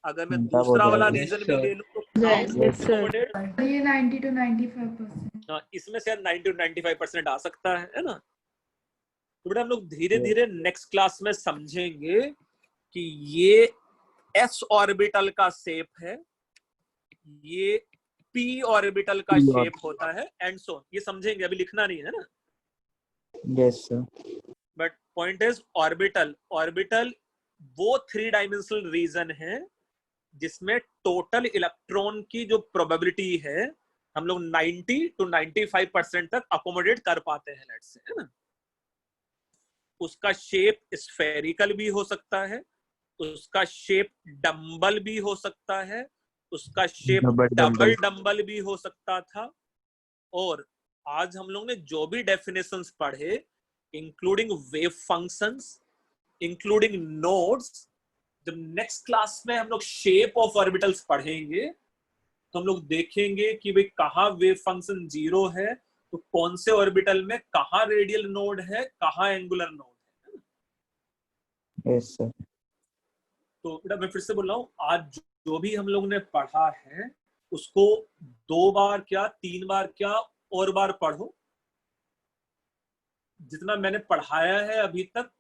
अगर मैं दूसरा वाला रीजन भी ले लूं तो Yes, sir. accommodate, ये 90 to 95%. इसमें शायद 90 to 95% आ सकता है ना. तो बेटा हम लोग धीरे धीरे नेक्स्ट क्लास में समझेंगे कि ये s ऑर्बिटल का शेप है, ये p ऑर्बिटल का शेप होता है, एंड सो ये समझेंगे, अभी लिखना नहीं है ना. Yes, sir. But point is orbital वो 3-dimensional रीजन है जिसमें टोटल इलेक्ट्रॉन की जो प्रोबेबिलिटी है हम लोग 90 to 95% तक अकोमोडेट कर पाते हैं, लेट्स से, है ना. उसका शेप स्फेरिकल भी हो सकता है, उसका शेप डंबल भी हो सकता है, उसका शेप डबल डंबल भी हो सकता था. और आज हम लोग ने जो भी डेफिनेशंस पढ़े, including wave functions, including nodes, जब नेक्स्ट क्लास में हम लोग शेप ऑफ ऑर्बिटल्स पढ़ेंगे तो हम लोग देखेंगे कि भाई कहाँ वेव फंक्शन 0 है, तो कौन से ऑर्बिटल में कहाँ रेडियल नोड है, कहाँ एंगुलर नोड है. Yes, sir. तो बेटा मैं फिर से बोल रहा हूँ, आज जो भी हम लोग ने पढ़ा है उसको 2 बार क्या 3 बार क्या और बार पढ़ो. जितना मैंने पढ़ाया है अभी तक